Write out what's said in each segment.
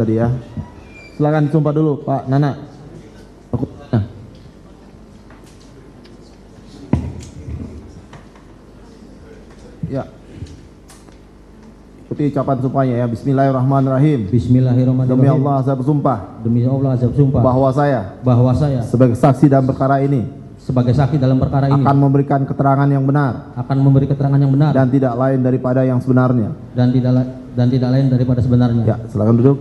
tadi ya. Silakan sumpah dulu Pak Nana. Ya. Ikuti ucapan sumpahnya ya. Bismillahirrahmanirrahim. Bismillahirrahmanirrahim. Demi Allah saya bersumpah. Demi Allah saya bersumpah Bahwa saya sebagai saksi dalam perkara ini akan memberikan keterangan yang benar dan tidak lain daripada yang sebenarnya. Ya, silakan duduk.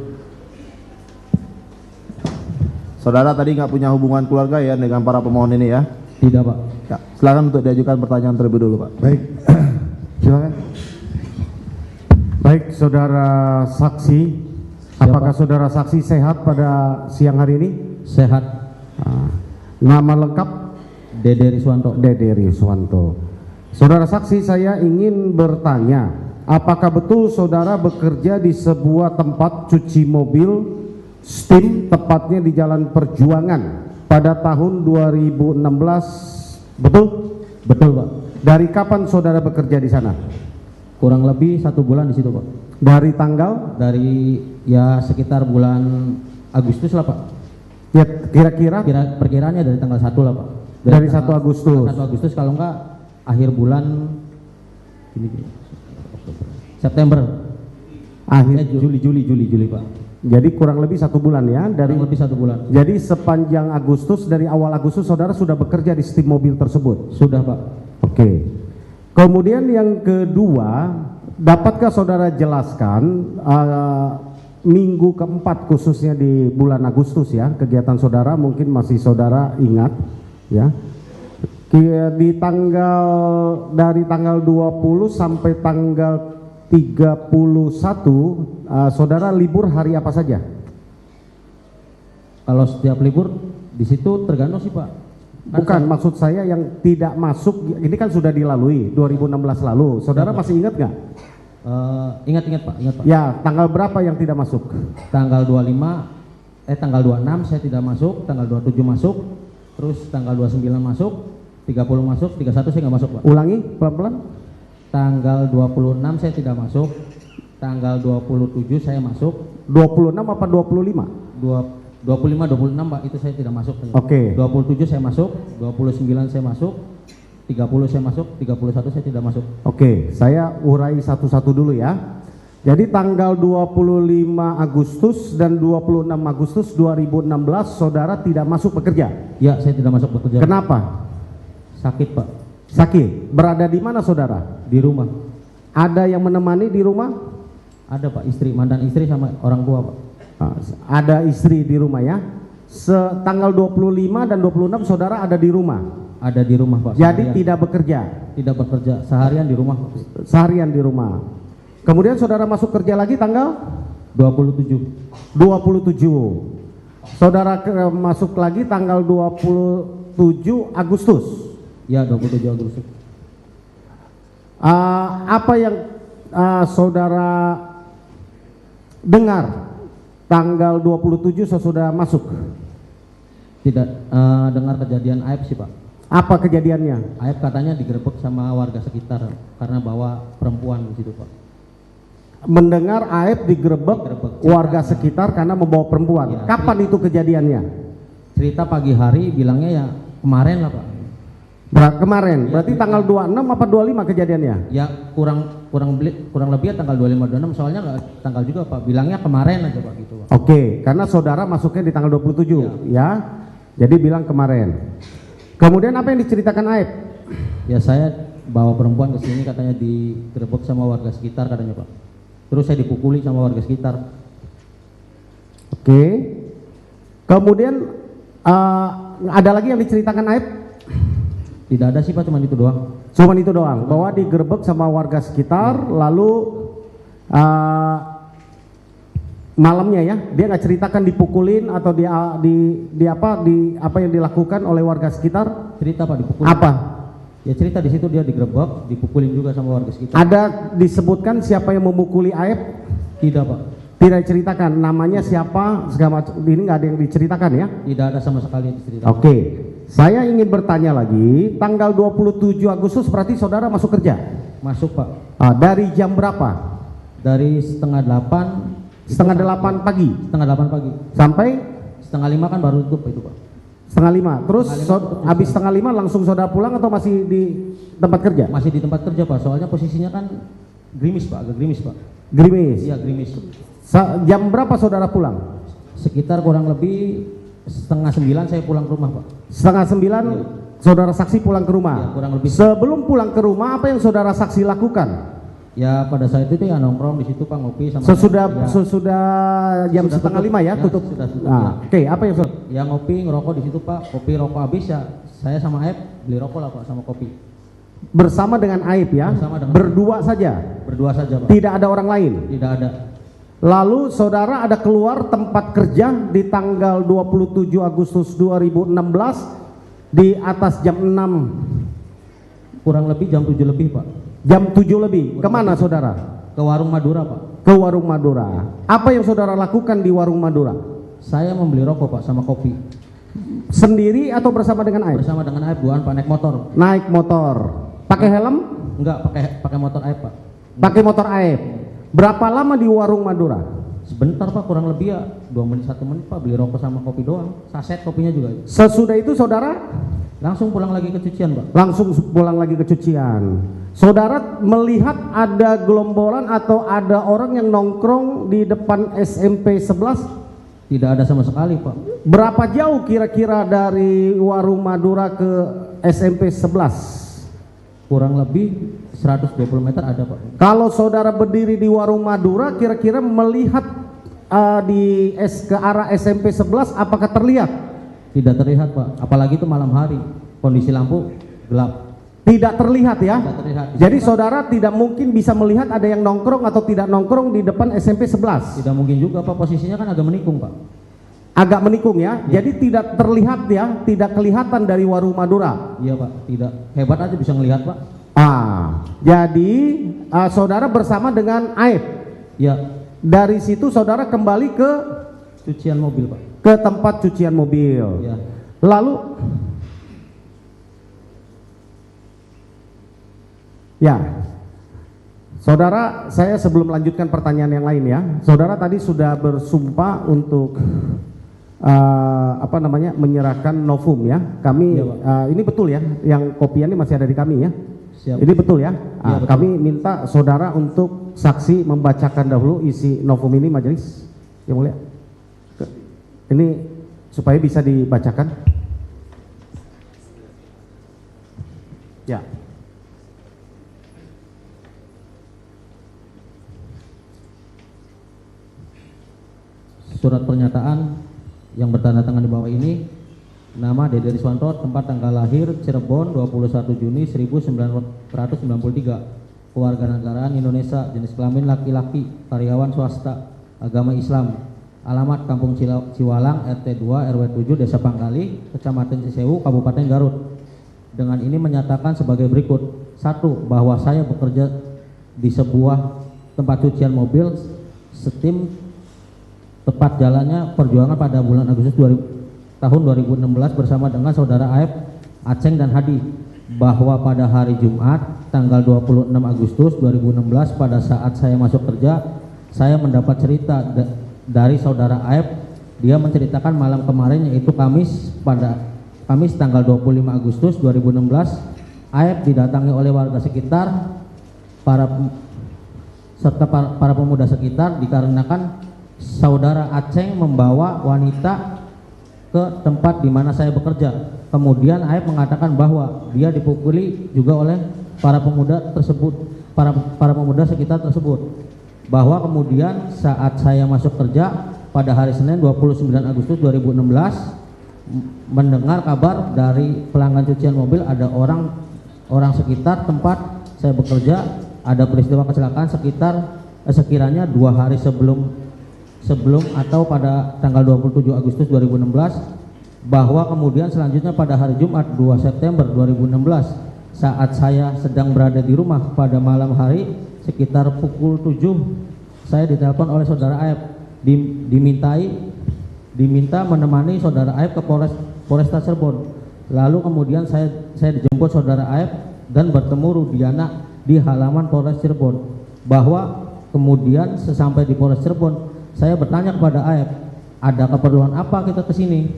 Saudara tadi nggak punya hubungan keluarga ya dengan para pemohon ini ya? Tidak, Pak. Ya, silakan untuk diajukan pertanyaan terlebih dulu, Pak. Baik, silakan. Baik, saudara saksi, apakah saudara saksi sehat pada siang hari ini? Sehat. Nama lengkap? Dede Riswanto. Dede Riswanto. Saudara saksi, saya ingin bertanya, apakah betul saudara bekerja di sebuah tempat cuci mobil Steam, tepatnya di Jalan Perjuangan pada tahun 2016? Betul? Betul, Pak. Dari kapan saudara bekerja di sana? Kurang lebih 1 bulan di situ, Pak. Dari tanggal? Dari ya sekitar bulan Agustus lah, Pak. Ya, kira-kira? Perkiraannya dari tanggal 1 lah, Pak. Dari 1 Agustus. 1 Agustus kalau enggak akhir bulan September. Juli, Pak. Jadi kurang lebih 1 bulan ya, dari kurang lebih 1 bulan. Jadi sepanjang Agustus, dari awal Agustus saudara sudah bekerja di Steam mobil tersebut? Sudah, Pak. Oke. Kemudian yang kedua, dapatkah saudara jelaskan minggu keempat khususnya di bulan Agustus ya, kegiatan saudara mungkin masih saudara ingat ya, di dari tanggal 20 sampai tanggal 31 saudara libur hari apa saja? Kalau setiap libur di situ tergantung sih, Pak. Bukan, maksud saya yang tidak masuk, ini kan sudah dilalui 2016 lalu. Saudara masih ingat nggak? Ingat Pak, ingat, Pak. Ya, tanggal berapa yang tidak masuk? Tanggal 26 saya tidak masuk, tanggal 27 masuk, terus tanggal 29 masuk, 30 masuk, 31 saya nggak masuk, Pak. Ulangi pelan-pelan. Tanggal 26 saya tidak masuk, tanggal 27 saya masuk. 26 apa 25? 26, Pak, itu saya tidak masuk. Oke. 27 saya masuk, 29 saya masuk, 30 saya masuk, 31 saya tidak masuk. Oke, saya urai satu-satu dulu ya. Jadi tanggal 25 Agustus dan 26 Agustus 2016 saudara tidak masuk bekerja? Ya, saya tidak masuk bekerja. Kenapa? Sakit, Pak. Sakit. Berada di mana saudara? Di rumah. Ada yang menemani di rumah? Ada, Pak, mantan istri sama orang tua, Pak. Ada istri di rumah ya. Tanggal 25 dan 26 saudara ada di rumah? Ada di rumah, Pak. Jadi tidak bekerja? Tidak bekerja, seharian di rumah. Seharian di rumah. Kemudian saudara masuk kerja lagi tanggal 27. Saudara masuk lagi tanggal 27 Agustus. Ya, 27 Agustus. Apa yang saudara dengar tanggal 27 sesudah masuk? Tidak dengar kejadian aib sih, Pak. Apa kejadiannya? Aib katanya digerebek sama warga sekitar karena bawa perempuan di situ, Pak. Mendengar Aib digerebek warga sekitar karena membawa perempuan. Ya, kapan itu kejadiannya? Cerita pagi hari, bilangnya ya kemarin lah, Pak. Kemarin, ya, berarti tanggal 26 apa 25 kejadiannya? Ya kurang lebih ya tanggal 25-26, soalnya nggak tanggal juga, Pak. Bilangnya kemarin aja, Pak, gitu, Pak. Oke, karena saudara masuknya di tanggal 27 ya. Jadi bilang kemarin. Kemudian apa yang diceritakan Aib? Ya, saya bawa perempuan ke sini, katanya digerebek sama warga sekitar katanya, Pak. Terus saya dipukuli sama warga sekitar. Oke. Kemudian ada lagi yang diceritakan Aib? Tidak ada sih, Pak, cuma itu doang. Cuma itu doang, bahwa digerebek sama warga sekitar, lalu malamnya ya, dia nggak ceritakan dipukulin atau apa yang dilakukan oleh warga sekitar? Cerita, Pak, dipukulin. Apa? Ya, cerita di situ dia digerebek, dipukulin juga sama warga sekitar. Ada disebutkan siapa yang memukuli Aib? Tidak, Pak. Tidak diceritakan namanya siapa, segala macam ini nggak ada yang diceritakan ya? Tidak ada sama sekali yang diceritakan. Oke. Saya ingin bertanya lagi, tanggal 27 Agustus berarti saudara masuk kerja? Masuk, Pak. Dari jam berapa? Dari setengah 8 Setengah 8 pagi. Setengah 8 pagi. Sampai setengah 5 kan baru tutup itu Pak. Setengah 5. Terus habis setengah 5 langsung saudara pulang atau masih di tempat kerja? Masih di tempat kerja Pak, soalnya posisinya kan gerimis Pak, agak gerimis Pak. Gerimis? Iya gerimis. Jam berapa saudara pulang? Sekitar kurang lebih setengah 9 saya pulang ke rumah Pak. Setengah 9 iya. Saudara saksi pulang ke rumah? Ya, kurang lebih. Sebelum pulang ke rumah apa yang saudara saksi lakukan? Ya pada saat itu ya nongkrong di situ Pak, ngopi sama sesudah jam setengah 5 ya, tutup. Sudah tutup ya. Oke, apa yang ya ngopi ngerokok di situ Pak, kopi rokok habis ya saya sama Aib beli rokok lah Pak sama kopi. Bersama dengan Aib ya? Berdua saja? Berdua saja Pak. Tidak ada orang lain? Tidak ada. Lalu saudara ada keluar tempat kerja di tanggal 27 Agustus 2016 di atas jam 6, kurang lebih jam 7 lebih Pak. Jam 7 lebih. Kemana saudara? Ke warung Madura Pak. Ke warung Madura. Apa yang saudara lakukan di warung Madura? Saya membeli rokok Pak sama kopi. Sendiri atau bersama dengan Aib? Bersama dengan Aib, bukan Pak, naik motor. Naik motor. Pakai helm? Enggak, pakai motor Aib Pak. Pakai motor Aib. Berapa lama di warung Madura? Sebentar Pak, kurang lebih ya 2 menit 1 menit Pak, beli rokok sama kopi doang. Saset kopinya juga. Sesudah itu saudara langsung pulang lagi ke cucian Pak. Langsung pulang lagi ke cucian. Saudara melihat ada gelombolan atau ada orang yang nongkrong di depan SMP 11? Tidak ada sama sekali Pak. Berapa jauh kira-kira dari warung Madura ke SMP 11? Kurang lebih 120 meter ada Pak. Kalau saudara berdiri di warung Madura kira-kira melihat ke arah SMP 11 apakah terlihat? Tidak terlihat Pak, apalagi itu malam hari, kondisi lampu gelap. Tidak terlihat ya? Tidak terlihat. Jadi saudara tidak mungkin bisa melihat ada yang nongkrong atau tidak nongkrong di depan SMP 11? Tidak mungkin juga Pak, posisinya kan agak menikung Pak. Agak menikung ya? Jadi tidak terlihat ya? Tidak kelihatan dari warung Madura? Iya Pak, tidak. Hebat aja bisa ngelihat Pak. Jadi saudara bersama dengan Aib? Ya. Dari situ saudara kembali ke cucian mobil Pak. Ke tempat cucian mobil. Ya. Lalu ya, saudara, saya sebelum melanjutkan pertanyaan yang lain ya, saudara tadi sudah bersumpah untuk menyerahkan novum ya. Kami ya, ini betul ya, yang kopian ini masih ada di kami ya. Siap. Ini betul ya. Ya betul. Kami minta saudara untuk saksi membacakan dahulu isi novum ini majelis yang mulia. Ini supaya bisa dibacakan. Ya. Surat pernyataan yang bertanda tangan di bawah ini. Nama Dede Riswanto, tempat tanggal lahir Cirebon 21 Juni 1993, kewarganegaraan Indonesia, jenis kelamin laki-laki, karyawan swasta, agama Islam, alamat Kampung Ciwalang, RT 2 RW 7 Desa Pangkali, Kecamatan Cisewu, Kabupaten Garut. Dengan ini menyatakan sebagai berikut. 1. Bahwa saya bekerja di sebuah tempat cucian mobil Steam, tepat jalannya perjuangan pada bulan Agustus tahun 2016 bersama dengan saudara Aib, Aceng dan Hadi, bahwa pada hari Jumat tanggal 26 Agustus 2016 pada saat saya masuk kerja, saya mendapat cerita dari saudara Aib. Dia menceritakan malam kemarin, yaitu Kamis tanggal 25 Agustus 2016, Aib didatangi oleh warga sekitar, serta para pemuda sekitar, dikarenakan saudara Aceng membawa wanita ke tempat di mana saya bekerja. Kemudian Aib mengatakan bahwa dia dipukuli juga oleh para pemuda tersebut, para pemuda sekitar tersebut. Bahwa kemudian saat saya masuk kerja pada hari Senin 29 Agustus 2016 mendengar kabar dari pelanggan cucian mobil ada orang sekitar tempat saya bekerja ada peristiwa kecelakaan sekiranya 2 hari sebelum atau pada tanggal 27 Agustus 2016, bahwa kemudian selanjutnya pada hari Jumat 2 September 2016 saat saya sedang berada di rumah pada malam hari sekitar pukul 7 saya ditelepon oleh saudara Aib, diminta menemani saudara Aib ke Polresta Cirebon. Lalu kemudian saya dijemput saudara Aib dan bertemu Rudiana di halaman Polres Cirebon. Bahwa kemudian sesampai di Polres Cirebon saya bertanya kepada Aep, ada keperluan apa kita ke sini?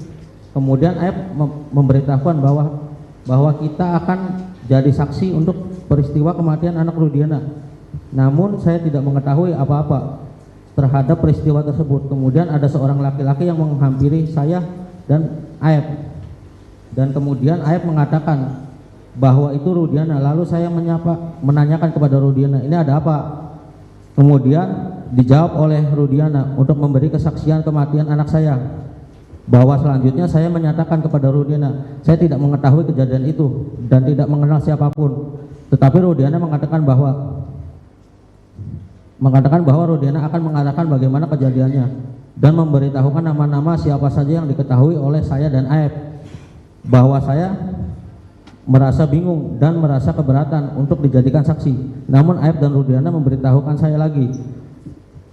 Kemudian Aep memberitahukan bahwa kita akan jadi saksi untuk peristiwa kematian anak Rudiana. Namun saya tidak mengetahui apa-apa terhadap peristiwa tersebut. Kemudian ada seorang laki-laki yang menghampiri saya dan Aep, dan kemudian Aep mengatakan bahwa itu Rudiana. Lalu saya menanyakan kepada Rudiana, ini ada apa? Kemudian dijawab oleh Rudiana untuk memberi kesaksian kematian anak saya, bahwa selanjutnya saya menyatakan kepada Rudiana saya tidak mengetahui kejadian itu dan tidak mengenal siapapun. Tetapi Rudiana mengatakan bahwa Rudiana akan mengatakan bagaimana kejadiannya dan memberitahukan nama-nama siapa saja yang diketahui oleh saya dan Aep, bahwa saya merasa bingung dan merasa keberatan untuk dijadikan saksi. Namun Aep dan Rudiana memberitahukan saya lagi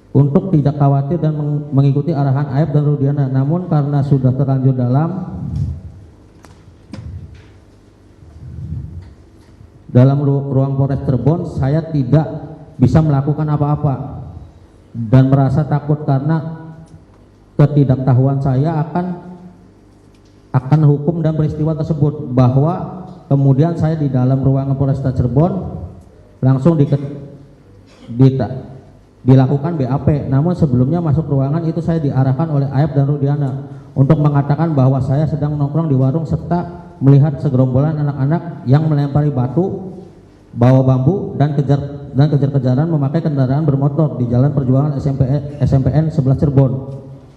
untuk tidak khawatir dan mengikuti arahan Aep dan Rudiana. Namun karena sudah terlanjur dalam ruang Polres Cirebon, saya tidak bisa melakukan apa-apa dan merasa takut karena ketidaktahuan saya akan hukum dan peristiwa tersebut. Bahwa kemudian saya di dalam ruangan Polresta Cirebon langsung dilakukan BAP. Namun sebelumnya masuk ruangan itu saya diarahkan oleh Aep dan Rudiana untuk mengatakan bahwa saya sedang nongkrong di warung serta melihat segerombolan anak-anak yang melempari batu, bawa bambu dan kejar-kejaran memakai kendaraan bermotor di Jalan Perjuangan SMPN 11 Cirebon.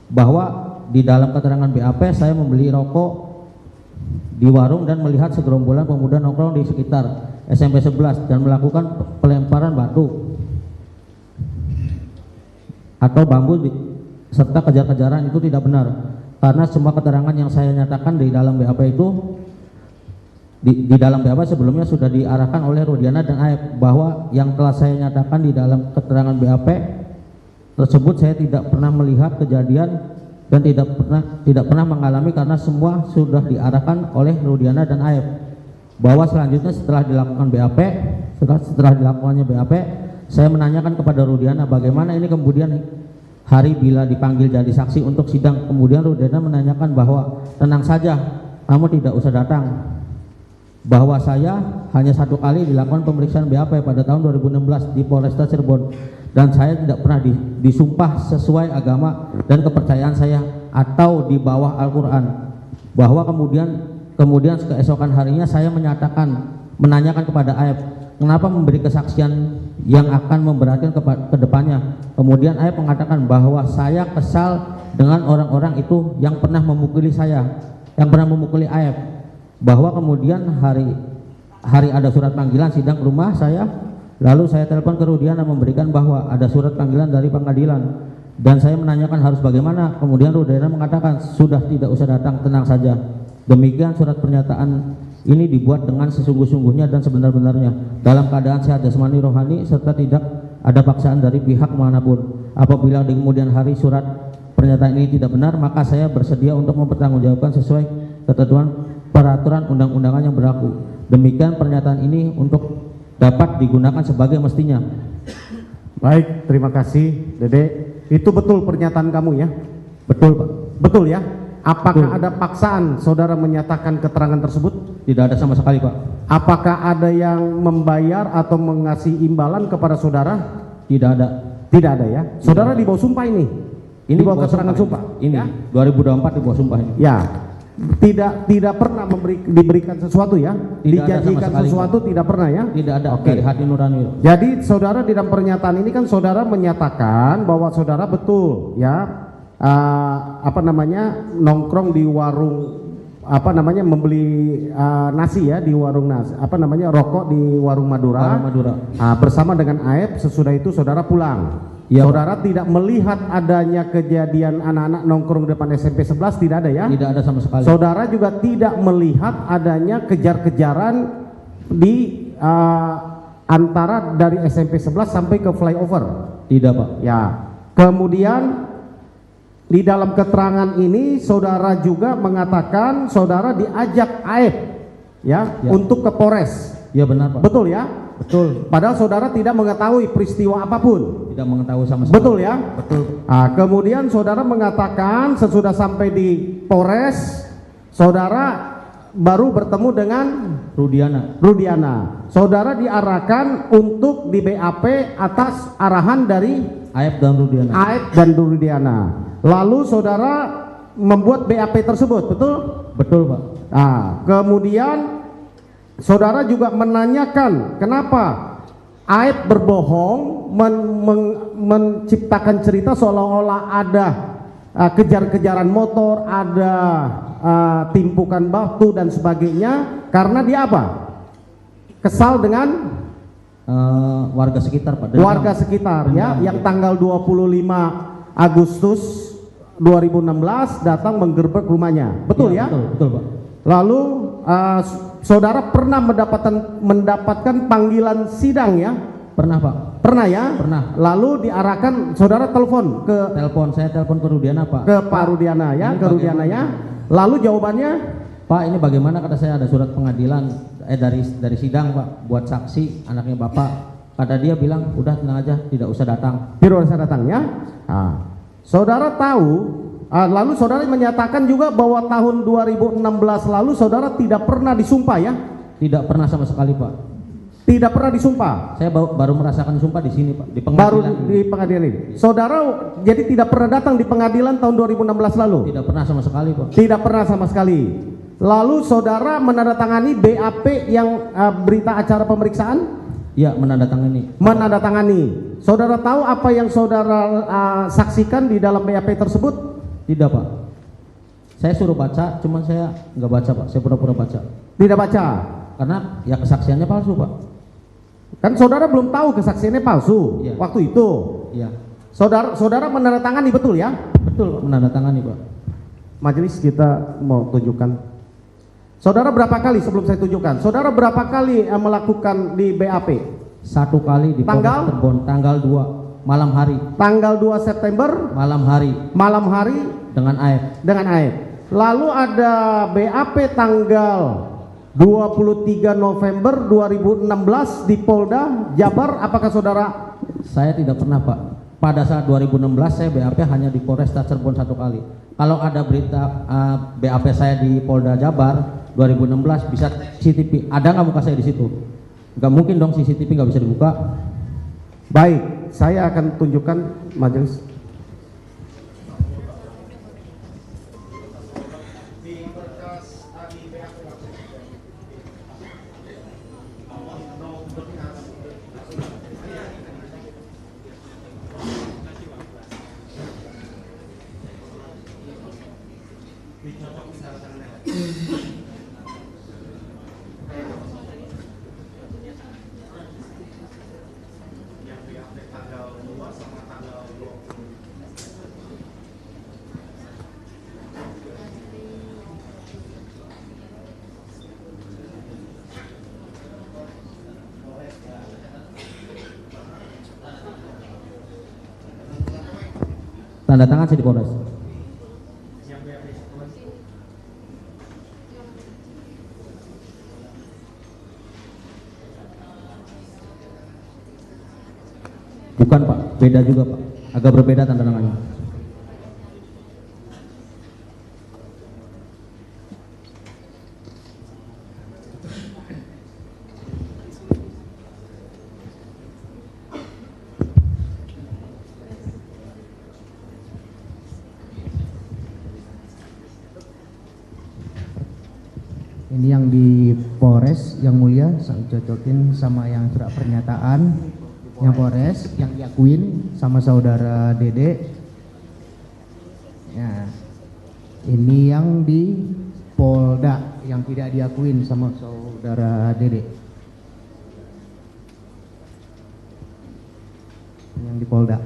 Bahwa di dalam keterangan BAP saya membeli rokok di warung dan melihat segerombolan pemuda nongkrong di sekitar SMP 11 dan melakukan pelemparan batu atau bambu serta kejar-kejaran itu tidak benar, karena semua keterangan yang saya nyatakan di dalam BAP itu di dalam BAP sebelumnya sudah diarahkan oleh Rudiana dan Aep, bahwa yang telah saya nyatakan di dalam keterangan BAP tersebut saya tidak pernah melihat kejadian dan tidak pernah mengalami, karena semua sudah diarahkan oleh Rudiana dan Aep. Bahwa selanjutnya setelah dilakukannya BAP, saya menanyakan kepada Rudiana bagaimana ini kemudian hari bila dipanggil jadi saksi untuk sidang. Kemudian Rudiana menanyakan bahwa tenang saja, kamu tidak usah datang, bahwa saya hanya satu kali dilakukan pemeriksaan BAP pada tahun 2016 di Polresta Cirebon dan saya tidak pernah disumpah sesuai agama dan kepercayaan saya atau di bawah Al-Quran. Bahwa kemudian keesokan harinya saya menanyakan kepada Aep, kenapa memberi kesaksian yang akan memberatkan ke depannya. Kemudian Aep mengatakan bahwa saya kesal dengan orang-orang itu yang pernah memukuli saya, yang pernah memukuli Aep. Bahwa kemudian hari ada surat panggilan sidang ke rumah saya, lalu saya telepon ke Rudiana memberikan bahwa ada surat panggilan dari pengadilan dan saya menanyakan harus bagaimana. Kemudian Rudiana mengatakan sudah, tidak usah datang, tenang saja. Demikian surat pernyataan ini dibuat dengan sesungguh-sungguhnya dan sebenar-benarnya dalam keadaan sehat jasmani rohani serta tidak ada paksaan dari pihak manapun. Apabila di kemudian hari surat pernyataan ini tidak benar, maka saya bersedia untuk mempertanggungjawabkan sesuai ketentuan peraturan undang-undangan yang berlaku. Demikian pernyataan ini untuk dapat digunakan sebagai mestinya. Baik, terima kasih Dede. Itu betul pernyataan kamu ya? Betul Pak. Betul ya? Apakah betul. ada paksaan saudara menyatakan keterangan tersebut? Tidak ada sama sekali Pak. Apakah ada yang membayar atau mengasih imbalan kepada saudara? Tidak ada. Tidak ada ya? Saudara di bawah sumpah ini? Ini di bawah keterangan sumpah? Ini ya? 2024 di bawah sumpah ini. Ya. Tidak pernah diberikan sesuatu ya, dijanjikan sesuatu tidak pernah ya. Tidak ada. Oke. Dari hati nurani. Jadi saudara di dalam pernyataan ini kan saudara menyatakan bahwa saudara betul ya nongkrong di warung membeli nasi ya di warung nasi rokok di warung Madura. Bersama dengan Aep. Sesudah itu saudara pulang. Ya, saudara tidak melihat adanya kejadian anak-anak nongkrong depan SMP 11, tidak ada ya? Tidak ada sama sekali. Saudara juga tidak melihat adanya kejar-kejaran di antara dari SMP 11 sampai ke flyover? Tidak Pak. Ya. Kemudian di dalam keterangan ini saudara juga mengatakan saudara diajak Aep ya, untuk ke Polres. Ya benar Pak. Betul ya? Betul. Padahal saudara tidak mengetahui peristiwa apapun. Tidak mengetahui sama sekali. Betul ya? Betul. Kemudian saudara mengatakan sesudah sampai di Polres, saudara baru bertemu dengan Rudiana. Saudara diarahkan untuk di BAP atas arahan dari Aep dan Rudiana. Lalu saudara membuat BAP tersebut, betul? Betul, Pak. Kemudian saudara juga menanyakan kenapa Aep berbohong menciptakan cerita seolah-olah ada kejar-kejaran motor, ada timpukan batu dan sebagainya, karena dia apa? Kesal dengan warga sekitar, Pak. Warga sekitar ya, yang tanggal 25 Agustus 2016 datang menggerebek rumahnya. Betul ya? Betul, Pak. Lalu saudara pernah mendapatkan panggilan sidang ya? Pernah, Pak. Pernah ya? Pernah. Lalu diarahkan saudara telepon ke saya telepon ke Rudiana, Pak. Ke Pak Rudiana ya, ke Rudiana ya. Lalu jawabannya, Pak, ini bagaimana, kata saya, ada surat pengadilan dari sidang, Pak, buat saksi anaknya Bapak. Kata dia bilang, udah tenang aja, tidak usah datang. Tidak usah datang ya. Saudara tahu, lalu saudara menyatakan juga bahwa tahun 2016 lalu saudara tidak pernah disumpah ya? Tidak pernah sama sekali, Pak. Tidak pernah disumpah. Saya baru merasakan sumpah di sini, Pak, di pengadilan. Baru di pengadilan. Saudara jadi tidak pernah datang di pengadilan tahun 2016 lalu? Tidak pernah sama sekali, Pak. Tidak pernah sama sekali. Lalu saudara menandatangani BAP yang berita acara pemeriksaan? Iya, menandatangani. Menandatangani. Saudara tahu apa yang saudara saksikan di dalam BAP tersebut? Tidak, Pak. Saya suruh baca, cuman saya nggak baca, Pak. Saya pura-pura baca. Tidak baca? Karena ya kesaksiannya palsu, Pak. Kan saudara belum tahu kesaksiannya palsu waktu itu. Iya. Saudara menandatangani, betul ya? Betul, Pak, menandatangani, Pak. Majelis, kita mau tunjukkan. Saudara berapa kali, sebelum saya tunjukkan, saudara berapa kali melakukan di BAP? 1 kali di Polres Cirebon, tanggal 2 malam hari. Tanggal 2 September malam hari. Malam hari dengan Aep. Lalu ada BAP tanggal 23 November 2016 di Polda Jabar. Apakah saudara? Saya tidak pernah, Pak. Pada saat 2016 saya BAP hanya di Polresta Cirebon 1 kali. Kalau ada berita BAP saya di Polda Jabar 2016 bisa CCTV. Ada nggak muka saya di situ? Nggak mungkin dong, CCTV nggak bisa dibuka. Baik, saya akan tunjukkan majelis. Tanda tangan saya di Polres. Bukan, Pak, beda juga, Pak. Agak berbeda tanda tangannya. Ini yang di Polres, yang mulia, saya cocokin sama yang surat pernyataan yang Polres, yang diakuin sama saudara Dede. Ya, ini yang di Polda, yang tidak diakuin sama saudara Dede. Yang di Polda.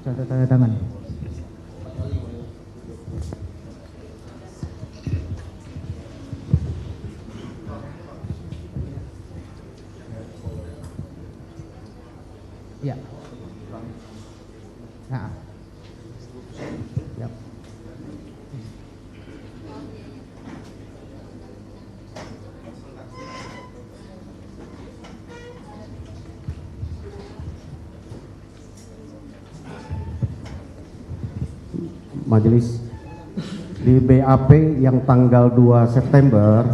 Tanda tangan. Ya. Nah. Yap. Majelis, di BAP yang tanggal 2 September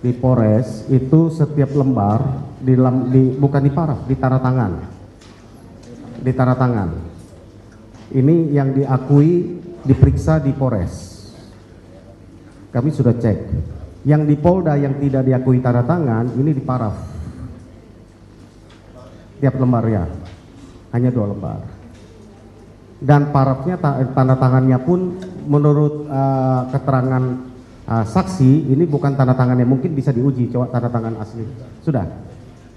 di Polres itu setiap lembar bukan di paraf, di tanda tangan. Di tanda tangan. Ini yang diakui diperiksa di Polres. Kami sudah cek. Yang di Polda yang tidak diakui tanda tangan ini di paraf. Tiap lembarnya hanya 2 lembar. Dan parafnya tanda tangannya pun menurut keterangan saksi ini bukan tanda tangannya, mungkin bisa diuji coba tanda tangan asli. Sudah.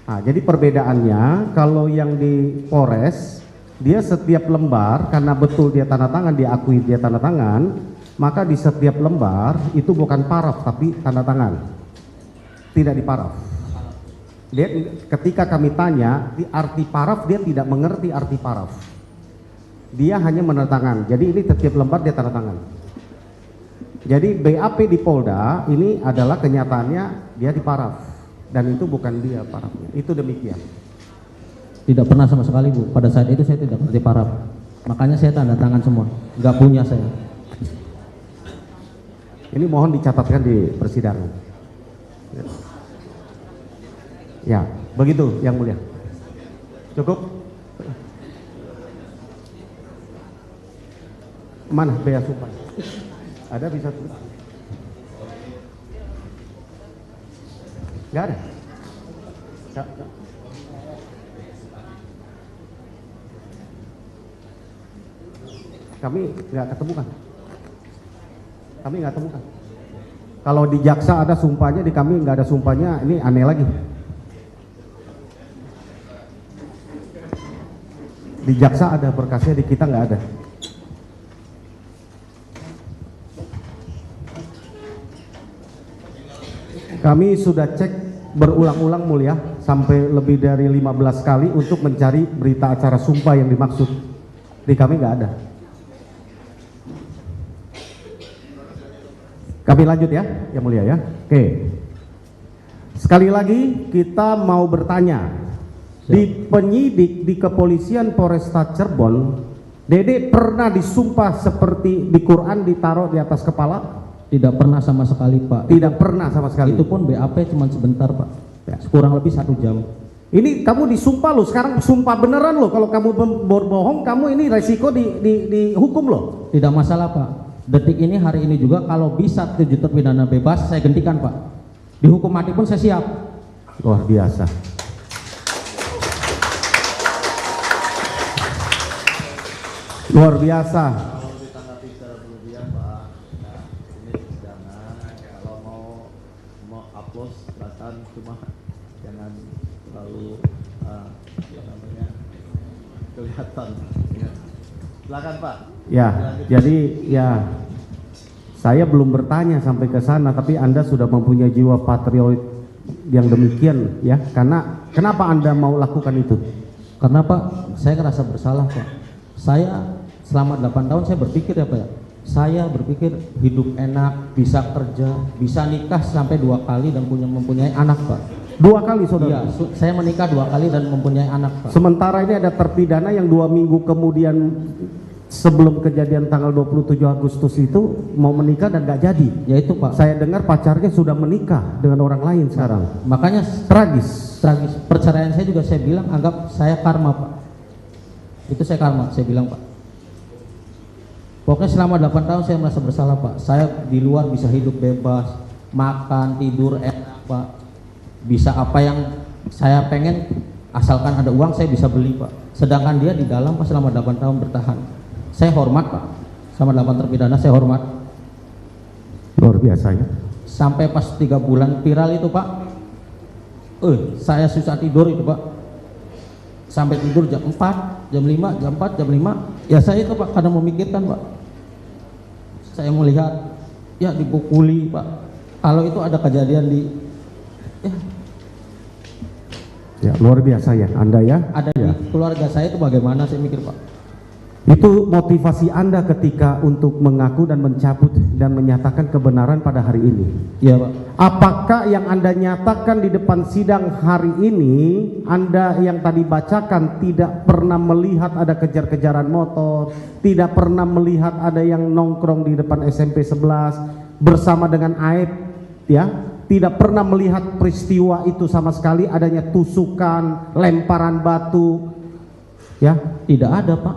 Nah, jadi perbedaannya kalau yang di Polres dia setiap lembar karena betul dia tanda tangan, diakui dia tanda tangan, maka di setiap lembar itu bukan paraf tapi tanda tangan. Tidak di paraf. Dia ketika kami tanya di arti paraf, dia tidak mengerti arti paraf. Dia hanya menandatangan. Jadi ini setiap lembar dia tanda tangan. Jadi BAP di Polda ini adalah kenyataannya dia di paraf dan itu bukan dia parafnya. Itu demikian. Tidak pernah sama sekali, Bu. Pada saat itu saya tidak ngerti paraf. Makanya saya tanda tangan semua. Nggak punya saya. Ini mohon dicatatkan di persidangan. Ya, begitu Yang Mulia. Cukup? Mana bea sumpah? Ada bisa tulis? Nggak ada? Nggak. Kami nggak ketemukan. Kami nggak temukan. Kalau di jaksa ada sumpahnya, di kami nggak ada sumpahnya, ini aneh lagi. Di jaksa ada berkasnya, di kita nggak ada. Kami sudah cek berulang-ulang Mulia sampai lebih dari 15 kali untuk mencari berita acara sumpah yang dimaksud. Di kami nggak ada. Kami lanjut ya, Yang Mulia ya. Oke. Sekali lagi kita mau bertanya. Di penyidik di Kepolisian Polresta Cirebon, Dede pernah disumpah seperti di Quran ditaruh di atas kepala? Tidak pernah sama sekali, Pak. Tidak pernah sama sekali. Itu pun BAP cuma sebentar, Pak. Ya. Kurang lebih 1 jam. Ini kamu disumpah loh, sekarang sumpah beneran loh. Kalau kamu berbohong, kamu ini resiko dihukum loh. Tidak masalah, Pak. Detik ini, hari ini juga kalau bisa 7 terpidana bebas, saya gantikan, Pak. Dihukum mati pun saya siap. Luar biasa. Luar biasa. Cuma jangan terlalu kelihatan. Silakan Pak. Ya, jadi ya saya belum bertanya sampai ke sana, tapi Anda sudah mempunyai jiwa patriot yang demikian ya. Karena kenapa Anda mau lakukan itu? Karena Pak, saya ngerasa bersalah, Pak. Saya selama 8 tahun saya berpikir ya Pak ya. Saya berpikir hidup enak, bisa kerja, bisa nikah sampai 2 kali dan mempunyai anak, Pak. 2 kali saudara? Iya, saya menikah 2 kali dan mempunyai anak, Pak. Sementara ini ada terpidana yang 2 minggu kemudian sebelum kejadian tanggal 27 Agustus itu mau menikah dan gak jadi. Ya itu Pak. Saya dengar pacarnya sudah menikah dengan orang lain sekarang. Makanya tragis. Tragis. Perceraian saya juga saya bilang anggap saya karma, Pak. Itu saya karma, saya bilang, Pak. Pokoknya selama 8 tahun saya merasa bersalah, Pak. Saya di luar bisa hidup bebas, makan, tidur enak, Pak. Bisa apa yang saya pengen, asalkan ada uang saya bisa beli, Pak. Sedangkan dia di dalam Pak selama 8 tahun bertahan. Saya hormat, Pak. Sama 8 terpidana saya hormat. Luar biasa ya. Sampai pas 3 bulan viral itu, Pak. Saya susah tidur itu, Pak. Sampai tidur jam 4, jam 5, jam 4, jam 5. Ya saya itu Pak, kadang memikirkan Pak. Saya melihat ya dipukuli Pak. Kalau itu ada kejadian di Ya, luar biasa ya Anda ya. Ada di keluarga saya itu bagaimana saya mikir Pak. Itu motivasi Anda ketika untuk mengaku dan mencabut dan menyatakan kebenaran pada hari ini. Iya Pak. Apakah yang Anda nyatakan di depan sidang hari ini, Anda yang tadi bacakan tidak pernah melihat ada kejar-kejaran motor, tidak pernah melihat ada yang nongkrong di depan SMP 11 bersama dengan Aib, ya? Tidak pernah melihat peristiwa itu sama sekali, adanya tusukan, lemparan batu, ya? Tidak ada Pak,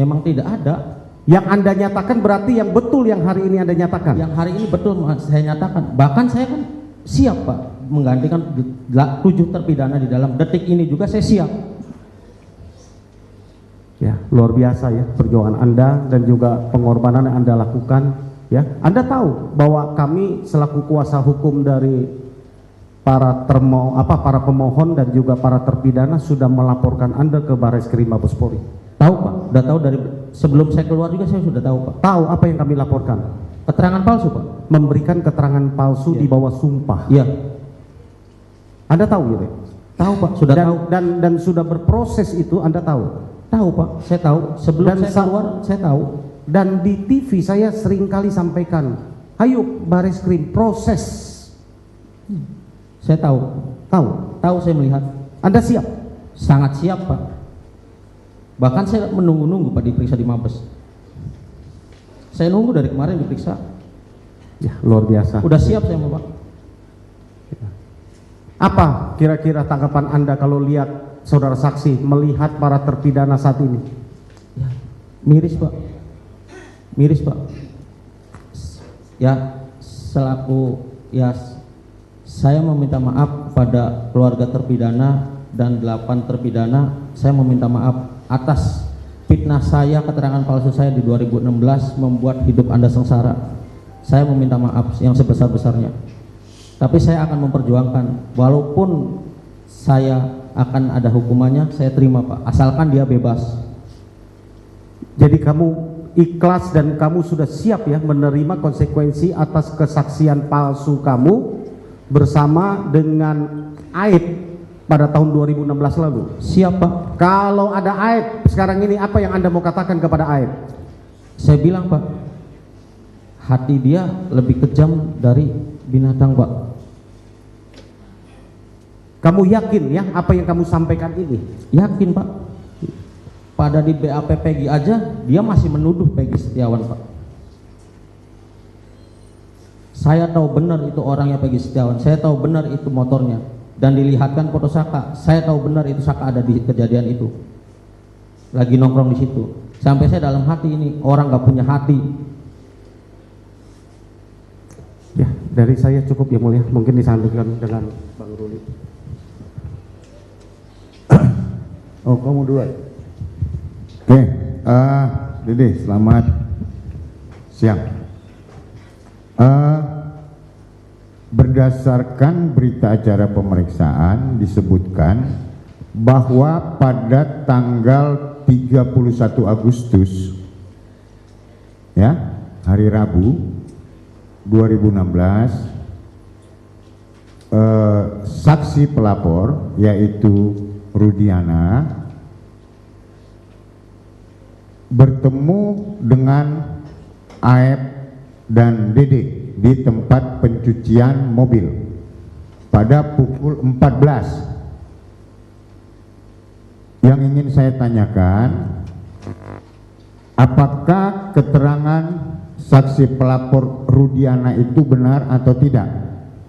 memang tidak ada. Yang Anda nyatakan berarti yang betul yang hari ini Anda nyatakan? Yang hari ini betul saya nyatakan, bahkan saya kan siap Pak menggantikan 7 terpidana di dalam detik ini juga saya siap. Ya, luar biasa ya perjuangan Anda dan juga pengorbanan yang Anda lakukan. Ya, Anda tahu bahwa kami selaku kuasa hukum dari para pemohon dan juga para terpidana sudah melaporkan Anda ke Barreskrim Mabes Polri. Tahu Pak, udah tahu dari sebelum saya keluar juga saya sudah tahu Pak. Tahu apa yang kami laporkan? Keterangan palsu Pak. Memberikan keterangan palsu di bawah sumpah. Iya. Anda tahu gitu? Tahu Pak, sudah tahu. Dan sudah berproses itu Anda tahu? Tahu Pak, saya tahu. Sebelum saya keluar saya tahu. Dan di TV saya seringkali sampaikan, ayo Barreskrim proses. Saya tahu. Tahu saya melihat. Anda siap? Sangat siap Pak. Bahkan saya menunggu-nunggu Pak diperiksa di Mabes. Saya nunggu dari kemarin diperiksa. Ya, luar biasa. Udah siap saya Pak. Apa kira-kira tanggapan Anda kalau lihat saudara saksi melihat para terpidana saat ini? Ya, miris Pak. Miris Pak. Ya, selaku ya saya meminta maaf pada keluarga terpidana dan 8 terpidana. Saya meminta maaf atas fitnah saya, keterangan palsu saya di 2016 membuat hidup Anda sengsara. Saya meminta maaf yang sebesar-besarnya. Tapi saya akan memperjuangkan, walaupun saya akan ada hukumannya, saya terima Pak, asalkan dia bebas. Jadi kamu ikhlas dan kamu sudah siap ya menerima konsekuensi atas kesaksian palsu kamu bersama dengan Aib pada tahun 2016 lalu? Siap Pak. Kalau ada Aib sekarang ini, apa yang Anda mau katakan kepada Aib? Saya bilang Pak, hati dia lebih kejam dari binatang Pak. Kamu yakin ya apa yang kamu sampaikan ini? Yakin Pak. Pada di BAP Peggy aja dia masih menuduh Peggy Setiawan Pak. Saya tahu benar itu orangnya Peggy Setiawan, saya tahu benar itu motornya, dan dilihatkan foto Saka. Saya tahu benar itu Saka ada di kejadian itu, lagi nongkrong di situ. Sampai saya dalam hati ini orang nggak punya hati. Ya, dari saya cukup ya mulia, mungkin disambungkan dengan Bang Ruli. Oh, kamu dua. Oke, Dede, selamat siang. Berdasarkan berita acara pemeriksaan disebutkan bahwa pada tanggal 31 Agustus ya, hari Rabu 2016, saksi pelapor yaitu Rudiana bertemu dengan Aep dan Dede di tempat pencucian mobil pada pukul 14. Yang ingin saya tanyakan, apakah keterangan saksi pelapor Rudiana itu benar atau tidak?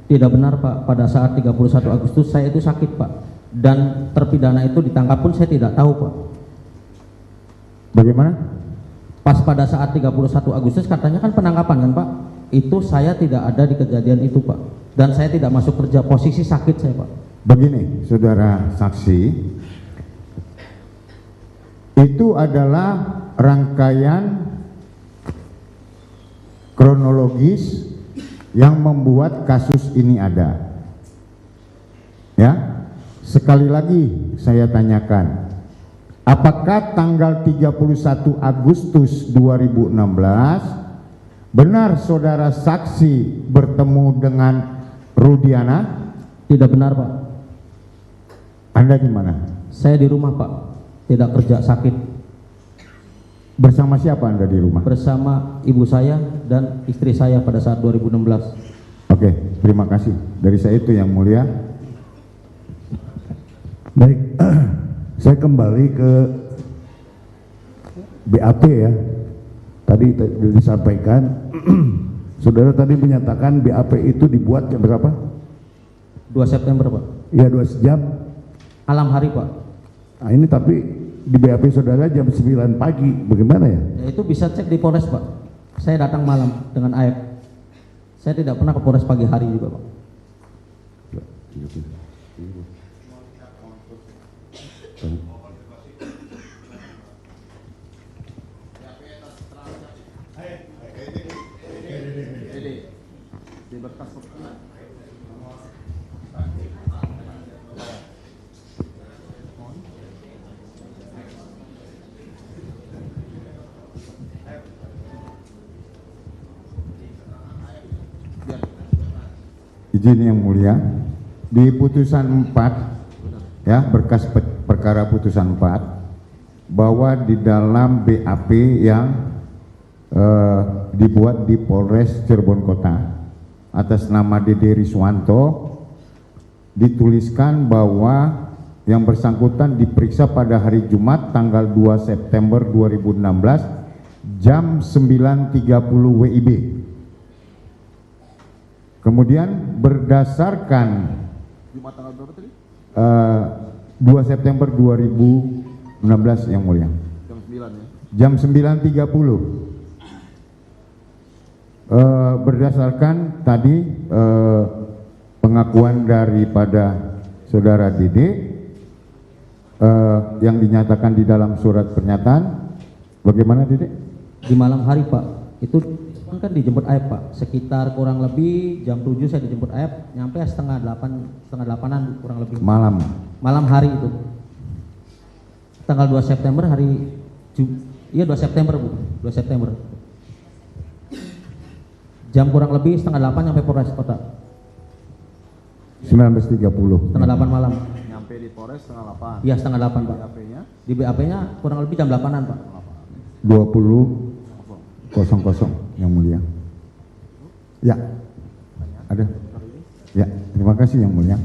Tidak benar Pak. Pada saat 31 Agustus saya itu sakit Pak, dan terpidana itu ditangkap pun saya tidak tahu Pak. Bagaimana? Pas pada saat 31 Agustus katanya kan penangkapan kan Pak, itu saya tidak ada di kejadian itu Pak, dan saya tidak masuk kerja, posisi sakit saya Pak. Begini saudara saksi, itu adalah rangkaian kronologis yang membuat kasus ini ada. Ya, sekali lagi saya tanyakan, apakah tanggal 31 Agustus 2016 benar saudara saksi bertemu dengan Rudiana? Tidak benar Pak. Anda di mana? Saya di rumah Pak, tidak kerja, sakit. Bersama siapa Anda di rumah? Bersama ibu saya dan istri saya pada saat 2016. Oke, terima kasih. Dari saya itu yang mulia. Baik, saya kembali ke BAP ya. Tadi disampaikan, saudara tadi menyatakan BAP itu dibuat jam berapa? 2 September Pak. Iya, 2 jam. Malam hari Pak. Nah ini tapi di BAP saudara jam 9 pagi, bagaimana ya? Ya, itu bisa cek di Polres Pak. Saya datang malam dengan AF. Saya tidak pernah ke Polres pagi hari juga Pak. Izin yang mulia, di putusan 4 ya, berkas perkara putusan 4 bahwa di dalam BAP yang dibuat di Polres Cirebon Kota atas nama Dede Riswanto dituliskan bahwa yang bersangkutan diperiksa pada hari Jumat tanggal 2 September 2016 jam 9.30 WIB. Kemudian berdasarkan 2 September 2016 yang mulia, jam 9.30 berdasarkan tadi pengakuan daripada saudara Dede yang dinyatakan di dalam surat pernyataan. Bagaimana Dede? Di malam hari Pak, itu kan dijemput AF Pak, sekitar kurang lebih jam 7 saya dijemput AF, nyampe setengah 8-an kurang lebih. Malam hari itu. Tanggal 2 September iya 2 September Bu, 2 September. Jam kurang lebih setengah 8 nyampe Polres Kota. 19.30. Setengah 8 malam. Nyampe di Polres setengah 8. Iya setengah 8 Pak. BAP-nya? Di BAP-nya kurang lebih jam 8-an Pak. 20.00 yang mulia. Ya, ada. Ya, terima kasih yang mulia.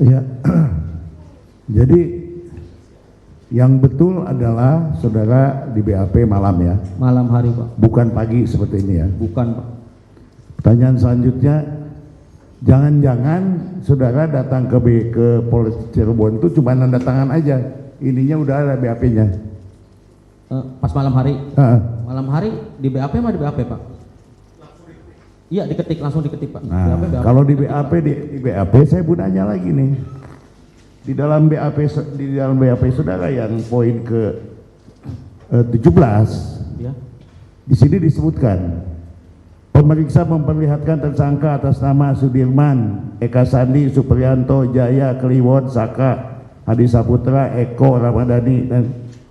Ya, jadi yang betul adalah saudara di BAP malam ya? Malam hari Pak. Bukan pagi seperti ini ya? Bukan Pak. Pertanyaan selanjutnya, jangan-jangan saudara datang ke Polres Cirebon itu cuma tanda tangan aja, ininya udah ada BAP-nya? Pas malam hari? Malam hari di BAP mah di BAP Pak? Iya diketik, langsung diketik Pak. Nah, BAP. kalau di BAP saya mau nanya lagi nih, di dalam BAP saudara yang poin ke 17 ya. Di sini disebutkan pemeriksa memperlihatkan tersangka atas nama Sudirman, Eka Sandi, Supriyanto, Jaya, Kliwon, Saka, Hadi Saputra, Eko, Ramadhani, dan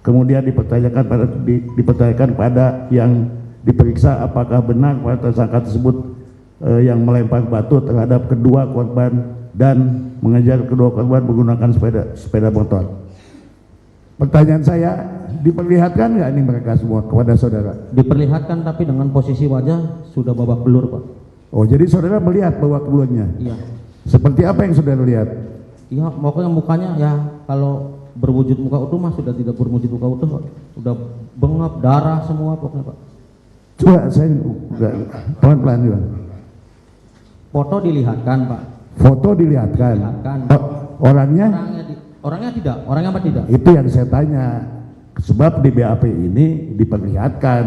kemudian dipertanyakan pada yang diperiksa apakah benar pada tersangka tersebut yang melempar batu terhadap kedua korban dan mengejar kedua korban menggunakan sepeda motor. Pertanyaan saya, diperlihatkan nggak ini mereka semua kepada saudara? Diperlihatkan, tapi dengan posisi wajah sudah babak belur Pak. Oh, jadi saudara melihat babak belurnya? Iya. Seperti apa yang saudara lihat? Iya, pokoknya mukanya ya kalau berwujud muka utuh mah sudah tidak berwujud muka utuh Pak. Udah bengap, darah semua pokoknya Pak. Coba saya pelan-pelan juga. Foto dilihatkan Pak. Foto dilihatkan. Orangnya? Orangnya tidak. Orangnya apa tidak? Itu yang saya tanya. Sebab di BAP ini diperlihatkan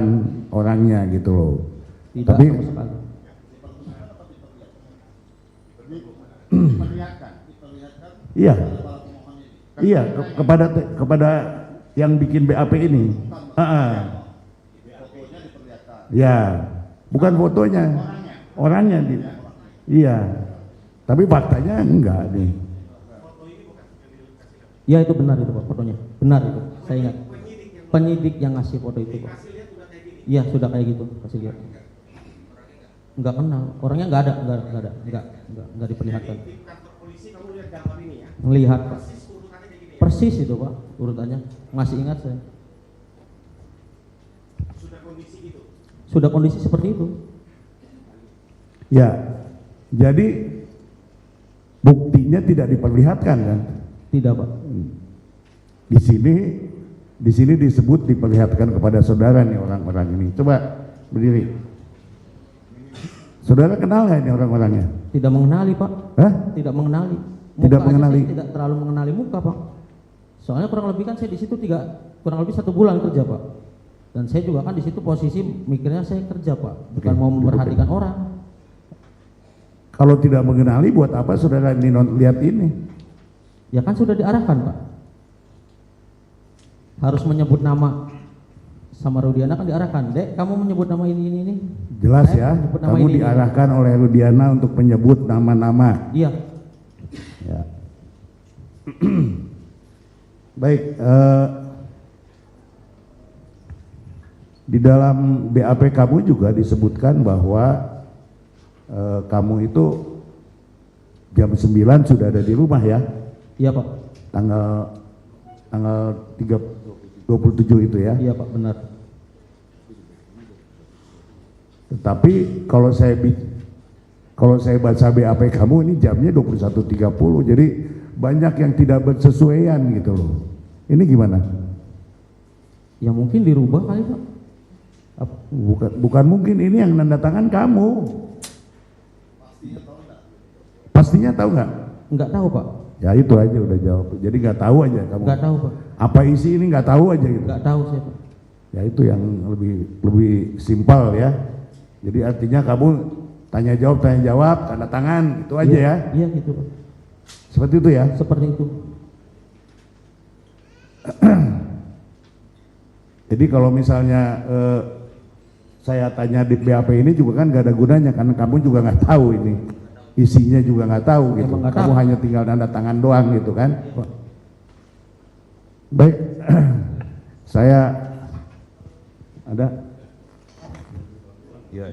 orangnya gitu loh. Tidak. Tapi iya. Iya, kepada yang bikin BAP ini. Ya, bukan fotonya, orangnya. Iya, tapi faktanya enggak nih. Ya itu benar itu Pak, fotonya benar itu, saya ingat. Penyidik yang ngasih foto itu Pak. Iya sudah kayak gitu, kasih lihat. Enggak kenal, orangnya enggak ada, enggak diperlihatkan. Melihat Pak. Persis itu Pak urutannya, masih ingat saya. Sudah kondisi seperti itu. Ya, jadi buktinya tidak diperlihatkan kan? Tidak Pak. Di sini disebut diperlihatkan kepada saudara nih orang-orang ini. Coba berdiri. Saudara kenal nggak ini orang-orangnya? Tidak mengenali Pak. Hah? Tidak mengenali. Tidak Muka mengenali. saya tidak terlalu mengenali muka Pak. Soalnya kurang lebih kan saya di situ kurang lebih 1 bulan kerja Pak. Dan saya juga kan di situ posisi mikirnya saya kerja Pak, bukan Oke, mau memperhatikan orang. Kalau tidak mengenali, buat apa saudara ini lihat ini? Ya kan sudah diarahkan Pak. Harus menyebut nama sama Rudiana kan diarahkan. Dek, kamu menyebut nama ini. Jelas Saya ya, menyebut nama kamu ini. diarahkan oleh Rudiana untuk menyebut nama-nama. Iya. Ya. Baik, di dalam BAP kamu juga disebutkan bahwa kamu itu jam 9 sudah ada di rumah ya? Iya Pak. Tanggal 27 itu ya? Iya Pak, benar. Tetapi kalau saya baca BAP kamu ini jamnya 21.30, jadi banyak yang tidak bersesuaian gitu loh. Ini gimana? Ya mungkin dirubah kali Pak. Bukan mungkin, ini yang nanda tangan kamu. Pastinya tahu nggak? Enggak tahu Pak. Ya itu aja udah jawab. Jadi nggak tahu aja kamu. Enggak tahu Pak. Apa isi ini nggak tahu aja gitu. Enggak tahu saya Pak. Ya itu yang lebih simpel ya. Jadi artinya kamu tanya jawab, tanda tangan, itu aja ya. Iya gitu Pak. Seperti itu ya. Seperti itu. Jadi kalau misalnya saya tanya di BAP ini juga kan gak ada gunanya karena kamu juga nggak tahu ini isinya juga nggak tahu gitu. Kamu hanya tinggal tanda tangan doang gitu kan. Baik, saya ada. Ya.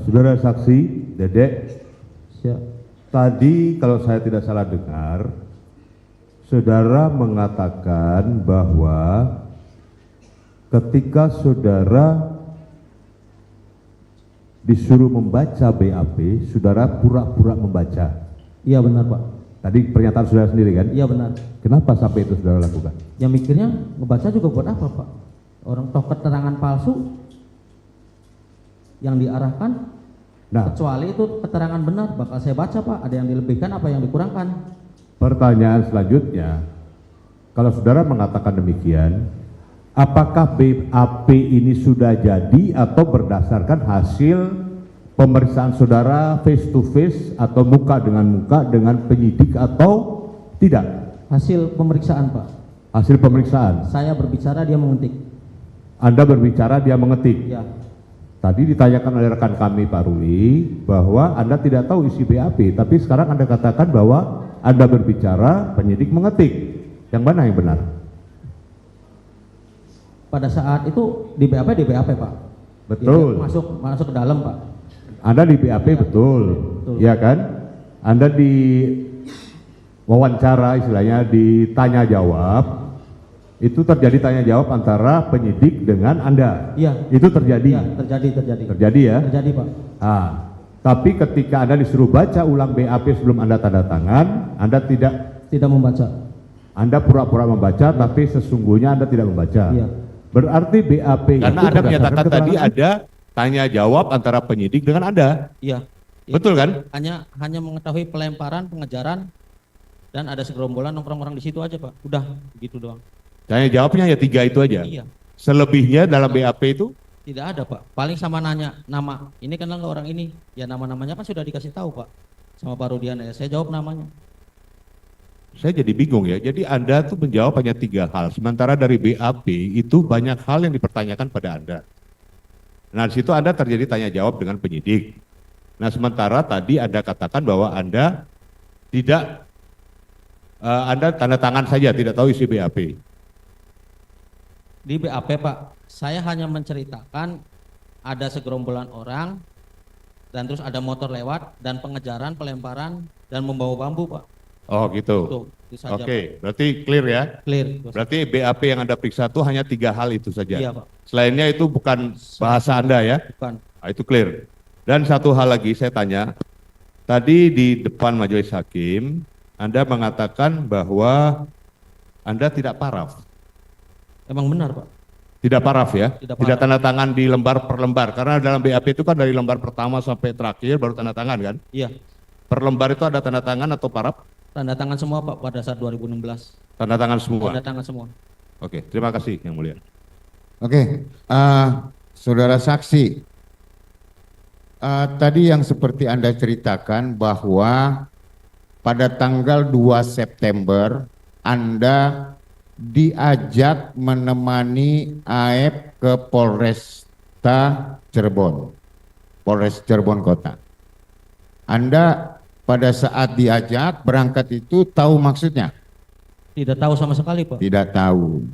Saudara saksi Dedek, Siap. tadi kalau saya tidak salah dengar, saudara mengatakan bahwa ketika saudara disuruh membaca BAP, saudara pura-pura membaca. Iya benar Pak. Tadi pernyataan saudara sendiri kan? Iya benar. Kenapa sampai itu saudara lakukan? Ya mikirnya ngebaca juga buat apa Pak? Orang toh keterangan palsu yang diarahkan, Nah, kecuali itu keterangan benar bakal saya baca Pak. Ada yang dilebihkan apa yang dikurangkan? pertanyaan selanjutnya, kalau saudara mengatakan demikian, apakah BAP ini sudah jadi atau berdasarkan hasil pemeriksaan saudara face to face atau muka dengan penyidik atau tidak? Hasil pemeriksaan Pak. Hasil pemeriksaan. Saya berbicara dia mengetik. Anda berbicara dia mengetik. Ya. Tadi ditanyakan oleh rekan kami Pak Ruli bahwa Anda tidak tahu isi BAP, tapi sekarang Anda katakan bahwa Anda berbicara, penyidik mengetik. Yang mana yang benar? Pada saat itu di BAP Pak. Betul. Ya, masuk ke dalam Pak. Anda di BAP Ya, betul, betul. ya kan? Anda di wawancara istilahnya ditanya jawab, itu terjadi tanya jawab antara penyidik dengan Anda. Iya. Itu terjadi. Iya, terjadi. Terjadi ya? Terjadi Pak. Ah, tapi ketika Anda disuruh baca ulang BAP sebelum Anda tanda tangan, Anda Tidak membaca. Anda pura-pura membaca, tapi sesungguhnya Anda tidak membaca. Iya. Berarti BAP Karena itu Anda berdasarkan menyatakan tadi keterangan- ada tanya jawab antara penyidik dengan Anda. Iya. Betul kan? Hanya mengetahui pelemparan, pengejaran, dan ada segerombolan nongkrong-nongkrong di situ aja Pak. Udah begitu doang. Tanya jawabnya hanya 3 itu aja. Iya. Selebihnya dalam BAP itu Tidak ada Pak. Paling sama nanya nama. Ini kenal nggak orang ini? Ya nama-namanya kan sudah dikasih tahu Pak. Sama Pak Rudiana ya. Saya jawab namanya. saya jadi bingung ya. Jadi Anda tuh menjawab hanya 3 hal. Sementara dari BAP itu banyak hal yang dipertanyakan pada Anda. Nah di situ Anda terjadi tanya jawab dengan penyidik. Nah sementara tadi Anda katakan bahwa Anda tidak, Anda tanda tangan saja, tidak tahu isi BAP. Di BAP Pak, saya hanya menceritakan ada segerombolan orang dan terus ada motor lewat dan pengejaran, pelemparan dan membawa bambu Pak. Oh gitu. Itu saja, Oke, berarti clear ya? Clear. Berarti BAP yang Anda periksa itu hanya 3 hal itu saja? Iya Pak. Selainnya itu bukan bahasa Anda ya? Bukan. Nah, itu clear. Dan satu hal lagi saya tanya, tadi di depan majelis hakim, Anda mengatakan bahwa Anda tidak paraf. Emang benar Pak? Tidak paraf ya? Tidak Tidak paraf. tanda tangan di lembar per lembar, karena dalam BAP itu kan dari lembar pertama sampai terakhir baru tanda tangan kan? Iya. Per lembar itu ada tanda tangan atau paraf? Tanda tangan semua Pak pada saat 2016. Tanda tangan semua? Tanda tangan semua. Oke, terima kasih Yang Mulia. Oke, saudara saksi, tadi yang seperti Anda ceritakan bahwa pada tanggal 2 September Anda diajak menemani AF ke Polresta Cirebon, Polres Cirebon Kota. Anda pada saat diajak berangkat itu tahu maksudnya? Tidak tahu sama sekali Pak. Tidak tahu.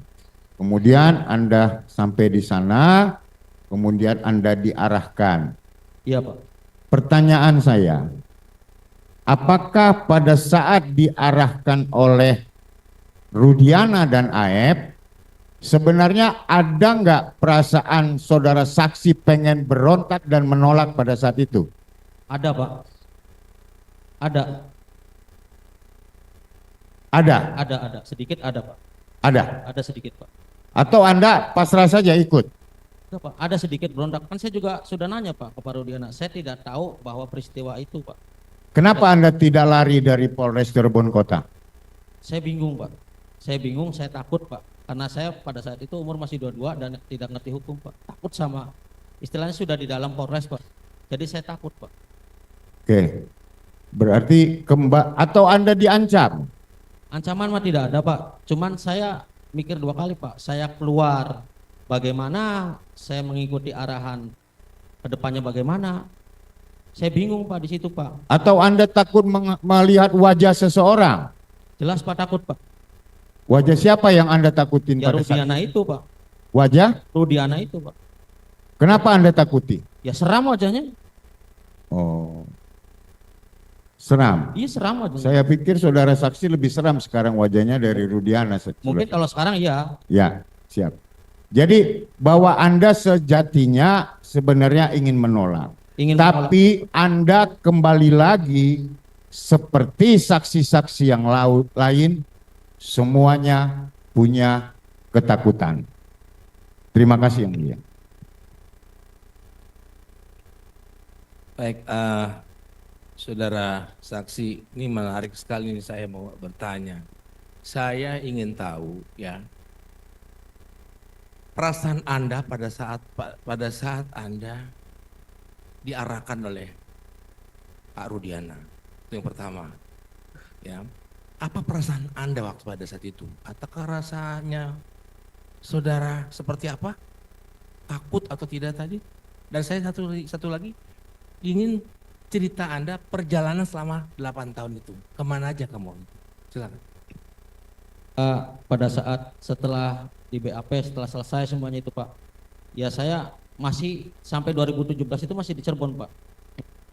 Kemudian Anda sampai di sana, kemudian Anda diarahkan. Iya Pak. Pertanyaan saya, apakah pada saat diarahkan oleh Rudiana dan AF, sebenarnya ada nggak perasaan saudara saksi pengen berontak dan menolak pada saat itu? Ada Pak. Ada. Ada. Sedikit ada Pak. Ada. Ada sedikit Pak. Atau Anda pasrah saja ikut? Enggak, Pak. Ada sedikit berontak. Kan saya juga sudah nanya Pak kepada Rudiana. Saya tidak tahu bahwa peristiwa itu Pak. Kenapa Anda tidak lari dari Polres Cirebon Kota? Saya bingung Pak. Saya takut Pak. Karena saya pada saat itu umur masih 22 dan tidak ngerti hukum Pak. Takut sama, istilahnya sudah di dalam Polres Pak. Jadi saya takut Pak. Oke, berarti atau Anda diancam? Ancaman mah tidak ada Pak. Cuman saya mikir 2 kali Pak. Saya keluar, bagaimana saya mengikuti arahan kedepannya bagaimana? Saya bingung Pak di situ Pak. Atau Anda takut melihat wajah seseorang? Jelas Pak takut Pak. Wajah siapa yang Anda takutin Ya pada saat Rudiana itu Pak. Wajah? Rudiana itu Pak. Kenapa Anda takuti? Ya seram wajahnya. Oh, seram. Iya seram wajahnya. Saya pikir saudara saksi lebih seram sekarang wajahnya dari Rudiana. Mungkin kalau sekarang iya. Ya, siap. Jadi bahwa Anda sejatinya sebenarnya ingin menolak. Tapi Anda kembali lagi seperti saksi-saksi yang lain, semuanya punya ketakutan. Terima kasih Yang Mulia. Baik, saudara saksi, ini menarik sekali ini saya mau bertanya. Saya ingin tahu ya, perasaan Anda pada saat Anda diarahkan oleh Pak Rudiana. Itu yang pertama. Ya. Apa perasaan Anda waktu pada saat itu? Apakah rasanya saudara seperti apa? Takut atau tidak tadi? Dan saya satu lagi ingin cerita Anda perjalanan selama 8 tahun itu. Kemana aja kamu? Silakan. Pada saat setelah di BAP, setelah selesai semuanya itu Pak, ya saya masih sampai 2017 itu masih di Cirebon Pak.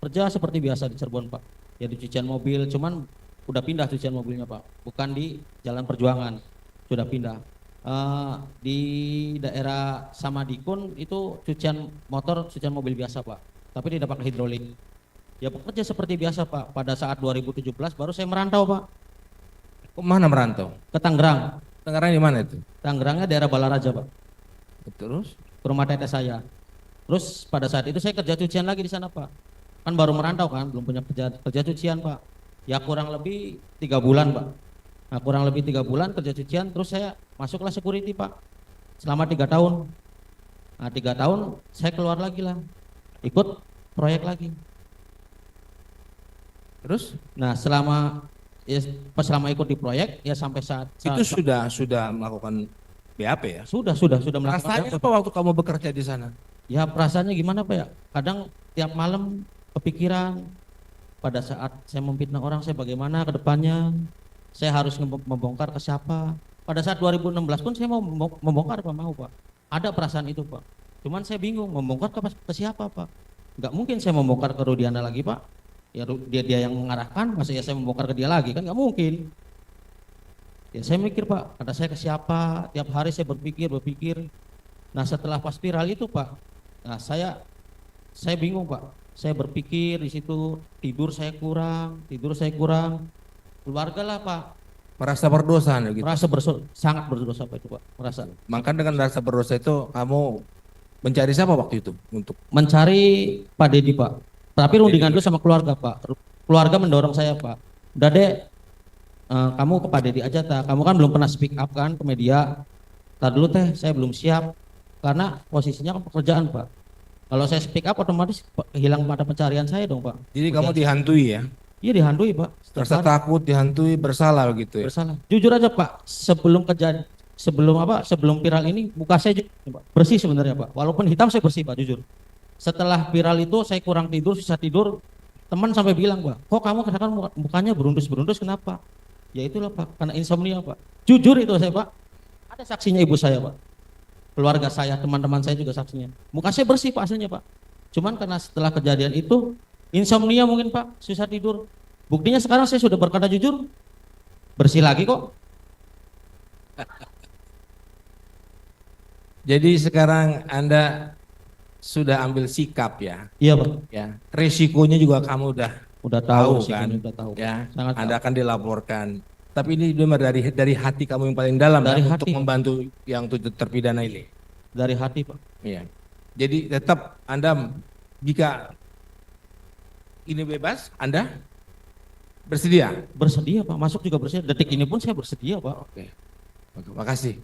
Kerja seperti biasa di Cirebon Pak. Ya di cucian mobil, cuman udah pindah cucian mobilnya Pak, bukan di Jalan Perjuangan, sudah pindah. Di daerah Samadikun itu cucian motor, cucian mobil biasa Pak, tapi tidak pakai hidrolik. Ya bekerja seperti biasa Pak. Pada saat 2017 baru saya merantau Pak. Kemana merantau? Ke Tangerang. Tangerang di mana itu? Tangerangnya daerah Balaraja Pak. Terus? Ke rumah teteh saya. Terus pada saat itu saya kerja cucian lagi di sana Pak. Kan baru merantau kan, belum punya kerja cucian Pak. Ya kurang lebih 3 bulan Pak. Nah kurang lebih 3 bulan kerja cucian, terus saya masuklah security Pak. Selama 3 tahun. Nah 3 tahun saya keluar lagi lah. Ikut proyek lagi. Terus? Nah selama ikut di proyek ya sampai saat itu sudah melakukan BAP ya? Sudah melakukan. Rasanya apa waktu kamu bekerja di sana? Ya perasaannya gimana Pak ya? Kadang tiap malam kepikiran pada saat saya memfitnah orang, saya bagaimana ke depannya, saya harus membongkar ke siapa. Pada saat 2016 pun saya mau membongkar Pak, mau Pak. Ada perasaan itu Pak. Cuman saya bingung membongkar ke siapa Pak. Nggak mungkin saya membongkar ke Rudiana lagi Pak. Ya dia yang mengarahkan, masa ya saya membongkar ke dia lagi, kan nggak mungkin. Ya saya mikir Pak, kata saya ke siapa, tiap hari saya berpikir. Nah setelah pas viral itu Pak, nah saya bingung Pak. Saya berpikir di situ, tidur saya kurang, keluarga lah Pak. Merasa berdosa gitu. Merasa sangat berdosa Pak itu Pak, merasa. Maka dengan rasa berdosa itu kamu mencari siapa waktu itu untuk mencari Pak Dedi Pak. Tapi rundingan dulu sama keluarga Pak. Keluarga mendorong saya Pak. Udah deh, kamu ke Pak Dedi aja kamu kan belum pernah speak up kan ke media. Tar dulu teh, saya belum siap karena posisinya kan pekerjaan Pak. Kalau saya speak up otomatis hilang mata pencarian saya dong Pak. Jadi kamu dihantui ya? Iya dihantui Pak. Rasa takut, dihantui, bersalah gitu ya? Bersalah. Jujur aja Pak, sebelum viral ini muka saya bersih sebenarnya Pak. Walaupun hitam saya bersih Pak, jujur. Setelah viral itu saya kurang tidur, susah tidur. Teman sampai bilang Pak, kok kamu kadang mukanya berundus kenapa? Ya itulah Pak, karena insomnia Pak. Jujur itu saya Pak. Ada saksinya ibu saya Pak. Keluarga saya, teman-teman saya juga saksinya. Muka saya bersih Pak aslinya Pak. Cuman karena setelah kejadian itu insomnia mungkin Pak, susah tidur. Buktinya sekarang saya sudah berkata jujur, bersih lagi kok. Jadi sekarang Anda sudah ambil sikap ya? Iya Pak. Ya, resikonya juga kamu udah tahu kan? Udah tahu. Ya, sangat Anda tahu. akan dilaporkan. Tapi ini benar dari hati kamu yang paling dalam dari ya, hati, untuk membantu yang terpidana ini. Dari hati Pak. Iya. Jadi tetap Anda jika ini bebas, Anda bersedia? Bersedia Pak, masuk juga bersedia. Detik ini pun saya bersedia Pak. Oke, makasih.